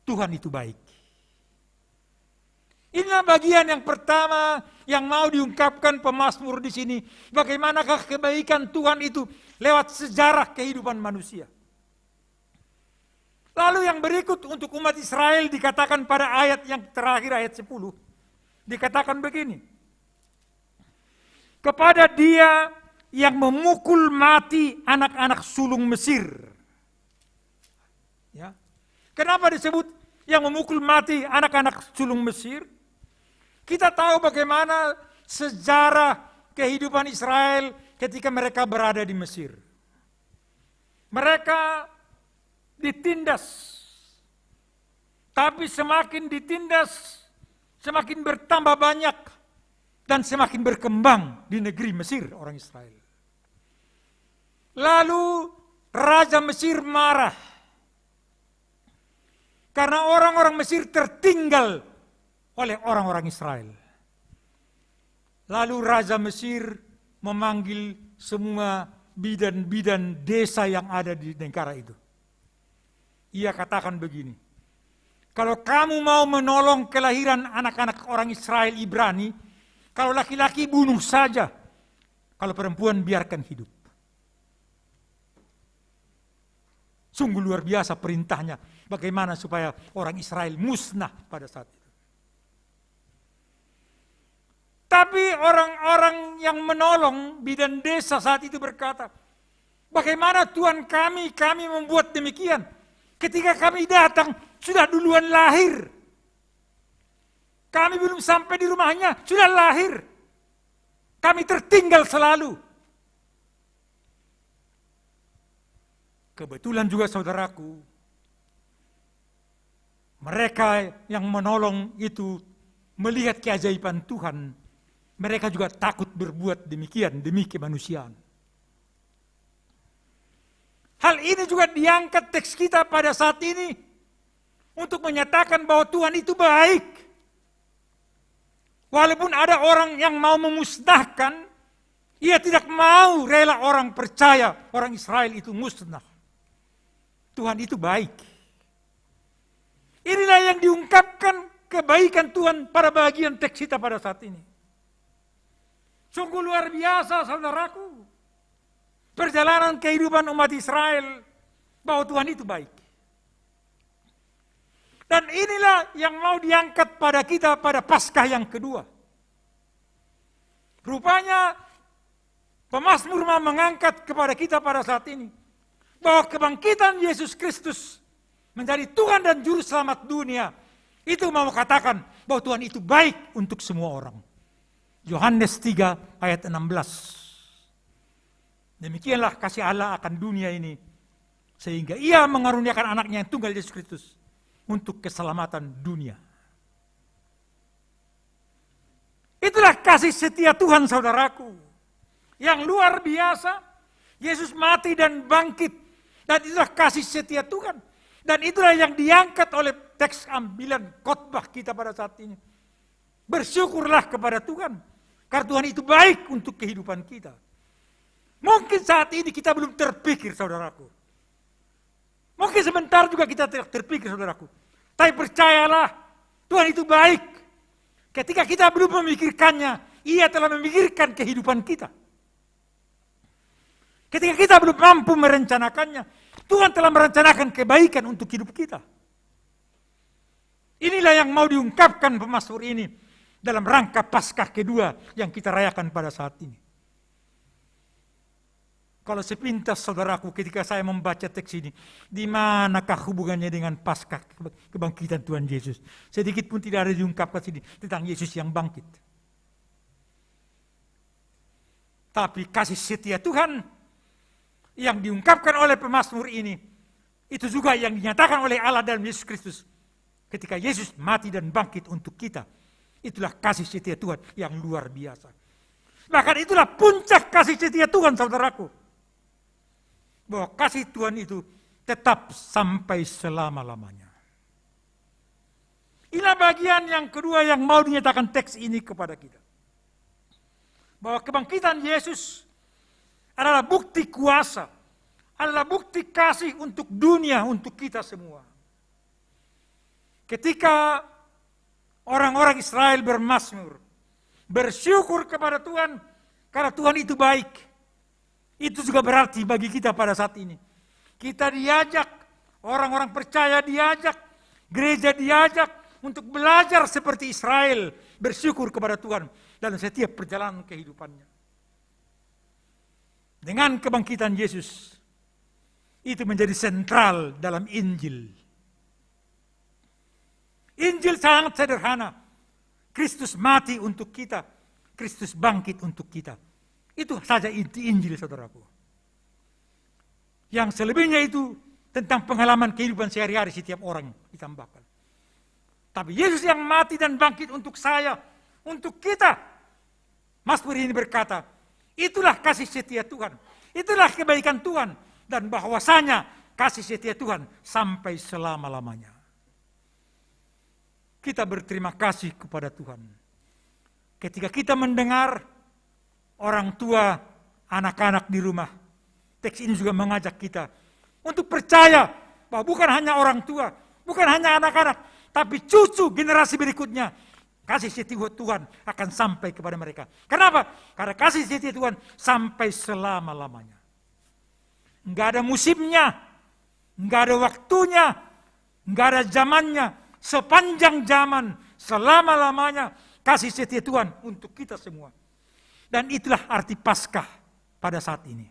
Tuhan itu baik. Inilah bagian yang pertama yang mau diungkapkan pemazmur di sini. Bagaimanakah kebaikan Tuhan itu lewat sejarah kehidupan manusia. Lalu yang berikut untuk umat Israel dikatakan pada ayat yang terakhir, ayat 10. Dikatakan begini. Kepada dia yang memukul mati anak-anak sulung Mesir. Ya. Kenapa disebut yang memukul mati anak-anak sulung Mesir? Kita tahu bagaimana sejarah kehidupan Israel ketika mereka berada di Mesir. Mereka ditindas. Tapi semakin ditindas, semakin bertambah banyak dan semakin berkembang di negeri Mesir orang Israel. Lalu Raja Mesir marah. Karena orang-orang Mesir tertinggal oleh orang-orang Israel. Lalu Raja Mesir memanggil semua bidan-bidan desa yang ada di negara itu. Ia katakan begini, kalau kamu mau menolong kelahiran anak-anak orang Israel Ibrani, kalau laki-laki bunuh saja, kalau perempuan biarkan hidup. Sungguh luar biasa perintahnya, bagaimana supaya orang Israel musnah pada saat itu. Tapi orang-orang yang menolong bidan desa saat itu berkata, bagaimana Tuhan kami membuat demikian? Ketika kami datang, sudah duluan lahir. Kami belum sampai di rumahnya, sudah lahir. Kami tertinggal selalu. Kebetulan juga saudaraku, mereka yang menolong itu melihat keajaiban Tuhan, mereka juga takut berbuat demikian demi kemanusiaan. Hal ini juga diangkat teks kita pada saat ini untuk menyatakan bahwa Tuhan itu baik. Walaupun ada orang yang mau memusnahkan, ia tidak mau rela orang percaya orang Israel itu musnah. Tuhan itu baik. Inilah yang diungkapkan kebaikan Tuhan pada bagian teks kita pada saat ini. Sungguh luar biasa saudaraku. Perjalanan kehidupan umat Israel bahwa Tuhan itu baik. Dan inilah yang mau diangkat pada kita pada Paskah yang kedua. Rupanya pemazmur mau mengangkat kepada kita pada saat ini bahwa kebangkitan Yesus Kristus menjadi Tuhan dan Juru Selamat dunia itu mau katakan bahwa Tuhan itu baik untuk semua orang. Yohanes 3 ayat 16. Demikianlah kasih Allah akan dunia ini, sehingga ia mengaruniakan anaknya yang tunggal Yesus Kristus untuk keselamatan dunia. Itulah kasih setia Tuhan saudaraku, yang luar biasa. Yesus mati dan bangkit, dan itulah kasih setia Tuhan. Dan itulah yang diangkat oleh teks ambilan khotbah kita pada saat ini. Bersyukurlah kepada Tuhan. Karena Tuhan itu baik untuk kehidupan kita. Mungkin saat ini kita belum terpikir saudaraku. Mungkin sebentar juga kita terpikir saudaraku. Tapi percayalah, Tuhan itu baik. Ketika kita belum memikirkannya, Ia telah memikirkan kehidupan kita. Ketika kita belum mampu merencanakannya, Tuhan telah merencanakan kebaikan untuk hidup kita. Inilah yang mau diungkapkan pemazmur ini dalam rangka Paskah kedua yang kita rayakan pada saat ini. Kalau sepintas saudaraku ketika saya membaca teks ini, di manakah hubungannya dengan Paskah kebangkitan Tuhan Yesus? Sedikit pun tidak ada diungkapkan sini tentang Yesus yang bangkit. Tapi kasih setia Tuhan yang diungkapkan oleh pemazmur ini, itu juga yang dinyatakan oleh Allah dalam Yesus Kristus. Ketika Yesus mati dan bangkit untuk kita, itulah kasih setia Tuhan yang luar biasa. Bahkan itulah puncak kasih setia Tuhan saudaraku. Bahwa kasih Tuhan itu tetap sampai selama-lamanya. Inilah bagian yang kedua yang mau dinyatakan teks ini kepada kita. Bahwa kebangkitan Yesus adalah bukti kuasa, adalah bukti kasih untuk dunia, untuk kita semua. Ketika orang-orang Israel bermazmur, bersyukur kepada Tuhan, karena Tuhan itu baik. Itu juga berarti bagi kita pada saat ini. Kita diajak, orang-orang percaya diajak, gereja diajak untuk belajar seperti Israel, bersyukur kepada Tuhan dalam setiap perjalanan kehidupannya. Dengan kebangkitan Yesus, itu menjadi sentral dalam Injil. Injil sangat sederhana. Kristus mati untuk kita, Kristus bangkit untuk kita. Itu saja inti Injil saudaraku. Yang selebihnya itu tentang pengalaman kehidupan sehari-hari setiap orang ditambahkan. Tapi Yesus yang mati dan bangkit untuk saya, untuk kita. Mazmur ini berkata, itulah kasih setia Tuhan. Itulah kebaikan Tuhan. Dan bahwasanya kasih setia Tuhan sampai selama-lamanya. Kita berterima kasih kepada Tuhan. ketika kita mendengar orang tua, anak-anak di rumah, teks ini juga mengajak kita untuk percaya bahwa bukan hanya orang tua, bukan hanya anak-anak, tapi cucu generasi berikutnya, kasih setia Tuhan akan sampai kepada mereka. Kenapa? Karena kasih setia Tuhan sampai selama-lamanya. Enggak ada musimnya, enggak ada waktunya, enggak ada zamannya. Sepanjang zaman, selama-lamanya kasih setia Tuhan untuk kita semua. Dan itulah arti Paskah pada saat ini.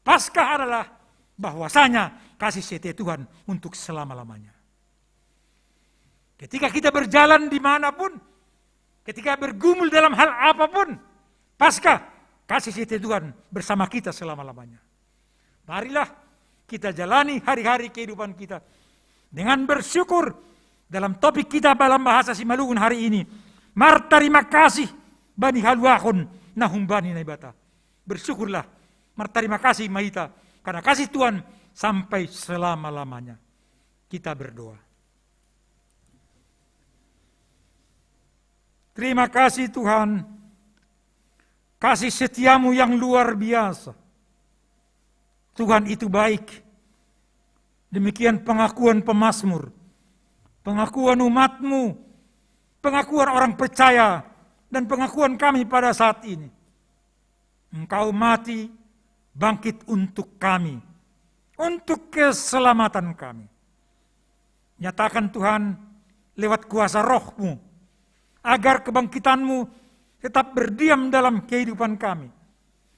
Paskah adalah bahwasanya kasih setia Tuhan untuk selama-lamanya. Ketika kita berjalan dimanapun, ketika bergumul dalam hal apapun, Paskah kasih setia Tuhan bersama kita selama-lamanya. Marilah kita jalani hari-hari kehidupan kita dengan bersyukur. Dalam topik kita dalam bahasa Simalungun hari ini, martarima kasih bani haluahun nahum bani naibata. Bersyukurlah, martarima kasih mahita, karena kasih Tuhan sampai selama-lamanya. Kita berdoa. Terima kasih Tuhan, kasih setiamu yang luar biasa. Tuhan itu baik. Demikian pengakuan pemazmur, pengakuan umatmu, pengakuan orang percaya, dan pengakuan kami pada saat ini. Engkau mati, bangkit untuk kami, untuk keselamatan kami. Nyatakan Tuhan lewat kuasa roh-Mu, agar kebangkitan-Mu tetap berdiam dalam kehidupan kami.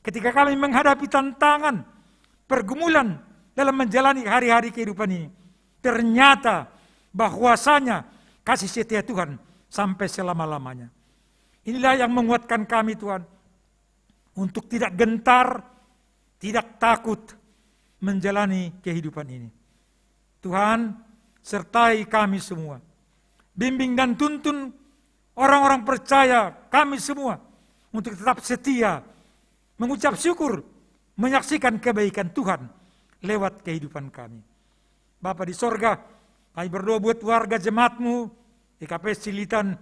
Ketika kami menghadapi tantangan, pergumulan dalam menjalani hari-hari kehidupan ini, ternyata bahwasanya kasih setia Tuhan sampai selama-lamanya. Inilah yang menguatkan kami Tuhan, untuk tidak gentar, tidak takut menjalani kehidupan ini. Tuhan, sertai kami semua. Bimbing dan tuntun orang-orang percaya kami semua untuk tetap setia, mengucap syukur, menyaksikan kebaikan Tuhan lewat kehidupan kami. Bapa di sorga, kami berdoa buat warga jemaat-Mu IKP Silitan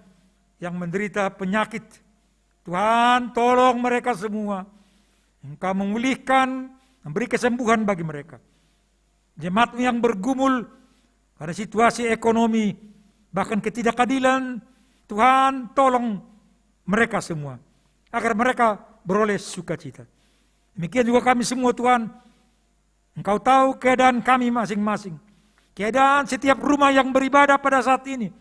yang menderita penyakit. Tuhan, tolong mereka semua. Engkau memulihkan, memberi kesembuhan bagi mereka. Jemaat-Mu yang bergumul pada situasi ekonomi, bahkan ketidakadilan, Tuhan tolong mereka semua, agar mereka beroleh sukacita. Demikian juga kami semua Tuhan, Engkau tahu keadaan kami masing-masing. Keadaan setiap rumah yang beribadah pada saat ini.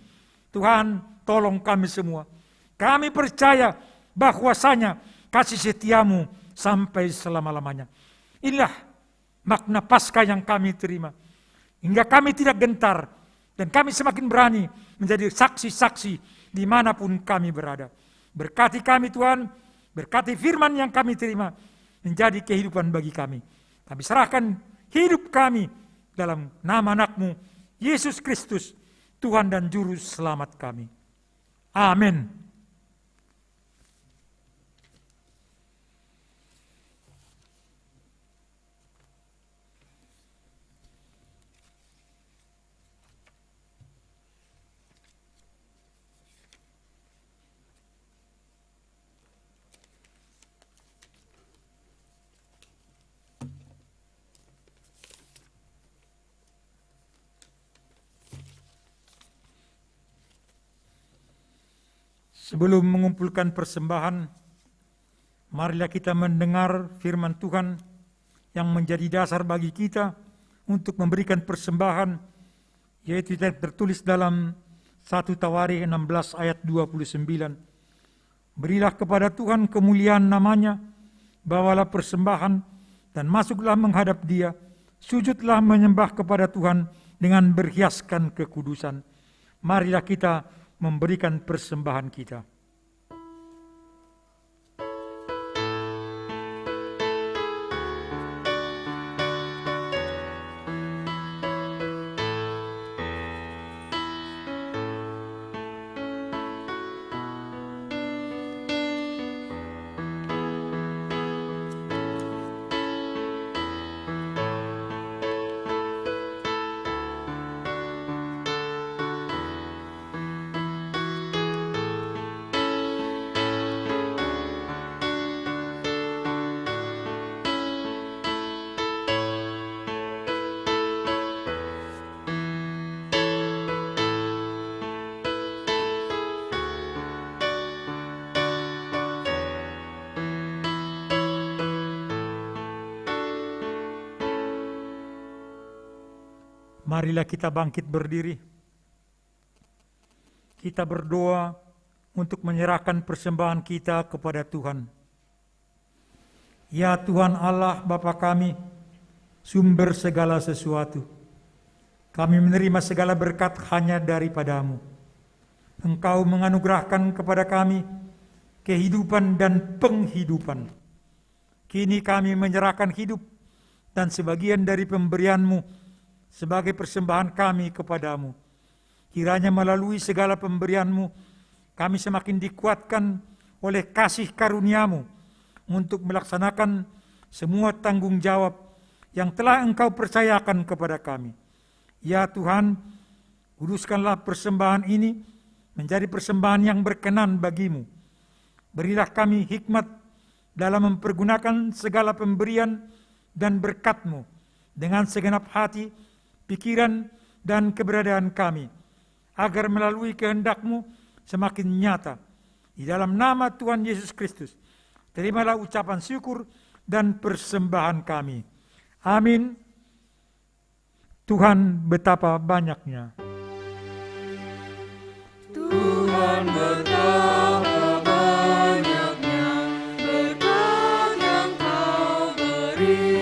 Tuhan tolong kami semua. Kami percaya bahwasanya kasih setiamu sampai selama-lamanya. Inilah makna Paskah yang kami terima. Hingga kami tidak gentar dan kami semakin berani menjadi saksi-saksi dimanapun kami berada. Berkati kami Tuhan, berkati firman yang kami terima menjadi kehidupan bagi kami. Kami serahkan hidup kami dalam nama anak-Mu, Yesus Kristus, Tuhan dan Juru Selamat kami. Amin. Sebelum mengumpulkan persembahan, marilah kita mendengar firman Tuhan yang menjadi dasar bagi kita untuk memberikan persembahan, yaitu yang tertulis dalam 1 Tawarikh 16 ayat 29. Berilah kepada Tuhan kemuliaan namanya, bawalah persembahan dan masuklah menghadap Dia, sujudlah menyembah kepada Tuhan dengan berhiaskan kekudusan. Marilah kita memberikan persembahan kita. Marilah kita bangkit berdiri. Kita berdoa untuk menyerahkan persembahan kita kepada Tuhan. Ya Tuhan Allah Bapa kami, sumber segala sesuatu. Kami menerima segala berkat hanya daripada-Mu. Engkau menganugerahkan kepada kami kehidupan dan penghidupan. Kini kami menyerahkan hidup dan sebagian dari pemberian-Mu sebagai persembahan kami kepadamu. Kiranya melalui segala pemberian-Mu, kami semakin dikuatkan oleh kasih karunia-Mu untuk melaksanakan semua tanggung jawab yang telah Engkau percayakan kepada kami. Ya Tuhan, kuduskanlah persembahan ini menjadi persembahan yang berkenan bagi-Mu. Berilah kami hikmat dalam mempergunakan segala pemberian dan berkat-Mu dengan segenap hati, pikiran, dan keberadaan kami, agar melalui kehendak-Mu semakin nyata. Di dalam nama Tuhan Yesus Kristus, terimalah ucapan syukur dan persembahan kami. Amin. Tuhan betapa banyaknya. Tuhan betapa banyaknya berkat yang Kau beri.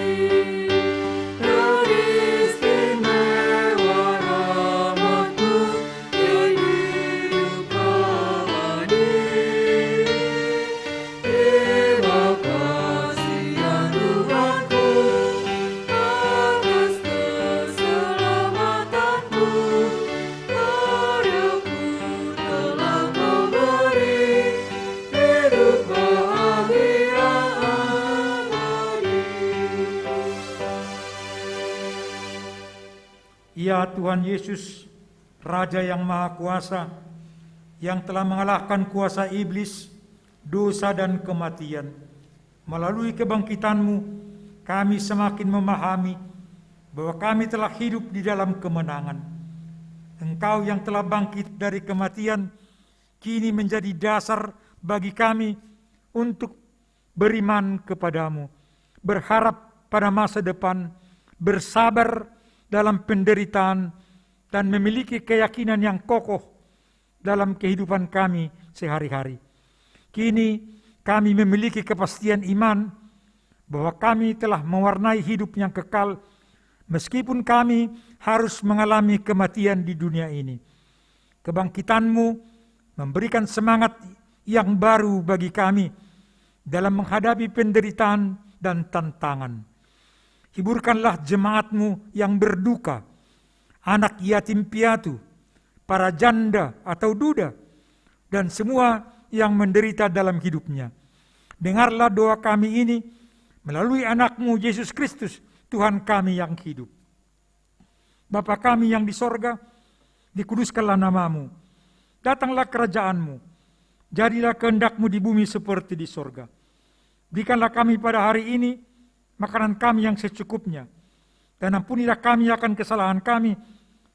Teristimewa rahmat-Mu yang hidup abadi. Terima kasih ya Tuhanku atas keselamatan-Mu. Karyaku telah Kau beri hidup bahagia abadi. Ya Tuhan Yesus, Raja yang Maha Kuasa, yang telah mengalahkan kuasa iblis, dosa dan kematian. Melalui kebangkitan-Mu, kami semakin memahami bahwa kami telah hidup di dalam kemenangan. Engkau yang telah bangkit dari kematian, kini menjadi dasar bagi kami untuk beriman kepadamu, berharap pada masa depan, bersabar dalam penderitaan, dan memiliki keyakinan yang kokoh dalam kehidupan kami sehari-hari. Kini kami memiliki kepastian iman bahwa kami telah mewarnai hidup yang kekal, meskipun kami harus mengalami kematian di dunia ini. Kebangkitan-Mu memberikan semangat yang baru bagi kami dalam menghadapi penderitaan dan tantangan. Hiburkanlah jemaat-Mu yang berduka, anak yatim piatu, para janda atau duda, dan semua yang menderita dalam hidupnya. Dengarlah doa kami ini melalui anak-Mu Yesus Kristus, Tuhan kami yang hidup. Bapa kami yang di sorga, dikuduskanlah nama-Mu. Datanglah kerajaan-Mu. Jadilah kehendak-Mu di bumi seperti di sorga. Berikanlah kami pada hari ini makanan kami yang secukupnya. Dan ampunilah kami akan kesalahan kami,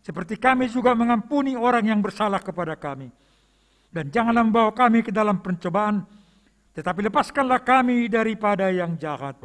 seperti kami juga mengampuni orang yang bersalah kepada kami. Dan janganlah membawa kami ke dalam pencobaan, tetapi lepaskanlah kami daripada yang jahat.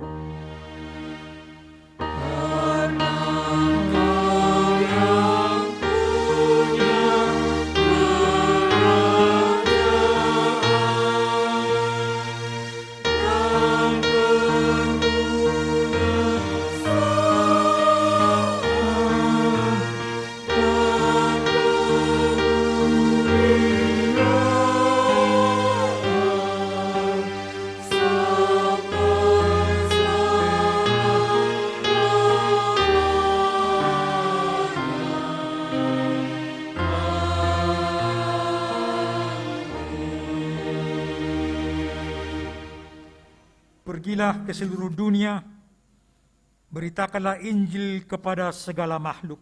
Pergilah ke seluruh dunia, beritakanlah Injil kepada segala makhluk.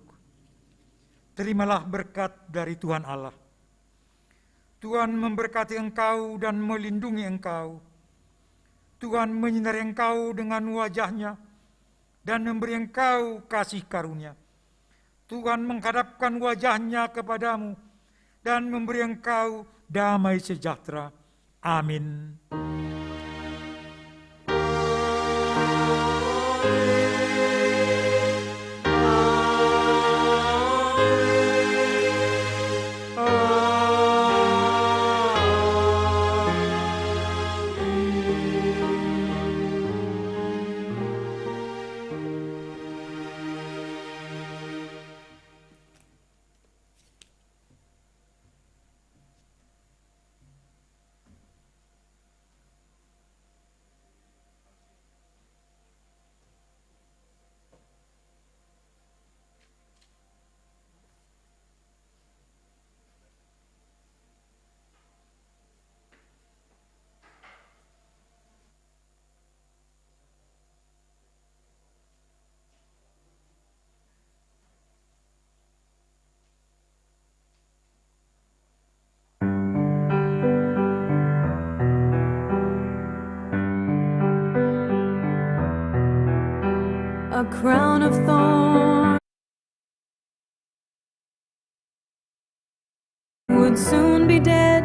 Terimalah berkat dari Tuhan Allah. Tuhan memberkati engkau dan melindungi engkau. Tuhan menyinari engkau dengan wajah-Nya dan memberi engkau kasih karunia. Tuhan menghadapkan wajah-Nya kepadamu dan memberi engkau damai sejahtera. Amin. crown of thorns would soon be dead.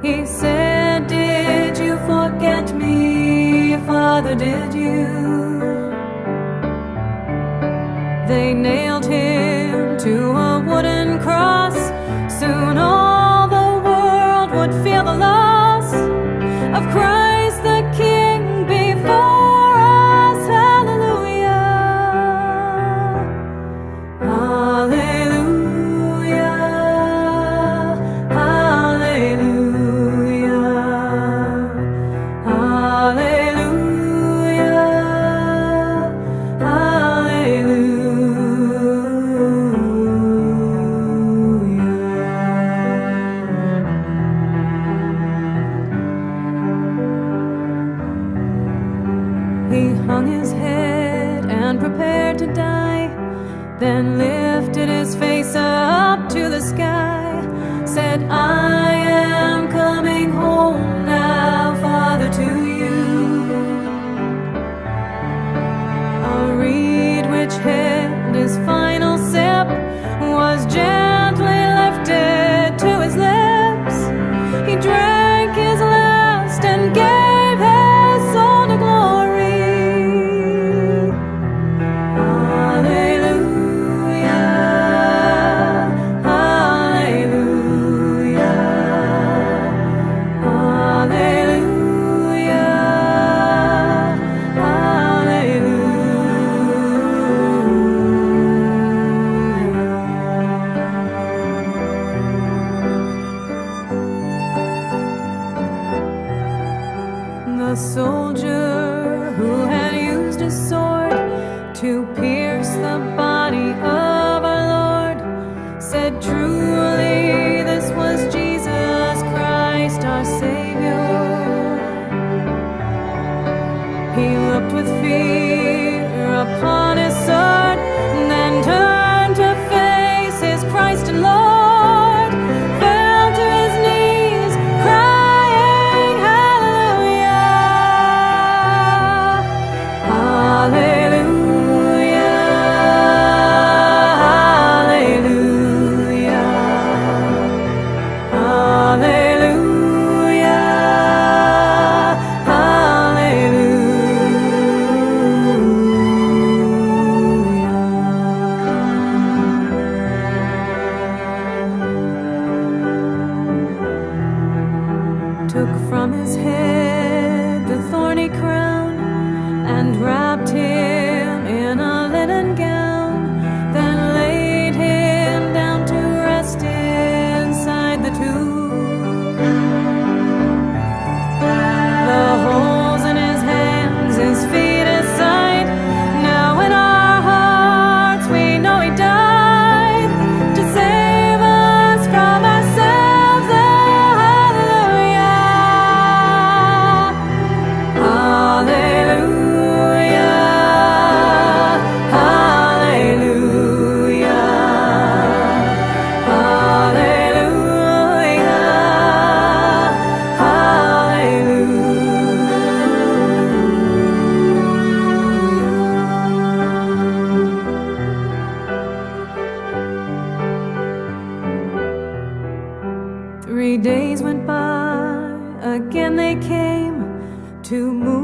He said, "Did you forget me, Father, did you?" They nailed him to a wooden cross. Soon all the world would feel the loss of Christ the King before us. Hallelujah, hallelujah, hallelujah, hallelujah, He hung his head and prepared to die, then lifted his face up to the sky, said, "I am coming home now, Father, to you." A reed which held his final sip was gently lifted to his lips. He drank his last and gave his soul to glory. Hallelujah, hallelujah, hallelujah, The soldier who had used his sword to pierce the body of our Lord said, "Truly this was Jesus Christ our Savior." He looked with fear upon his sword, then turned to face his Christ and Lord, fell to his knees, crying, "Hallelujah, hallelujah, hallelujah, hallelujah, hallelujah. Took from his head the thorny crown and wrapped him in a linen gown, then laid him down to rest inside the tomb. The holes in his hands, his feet, his side, now in our hearts we know he died to save us from ourselves. Oh, hallelujah, hallelujah, hallelujah, hallelujah. 3 days went by, again they came to move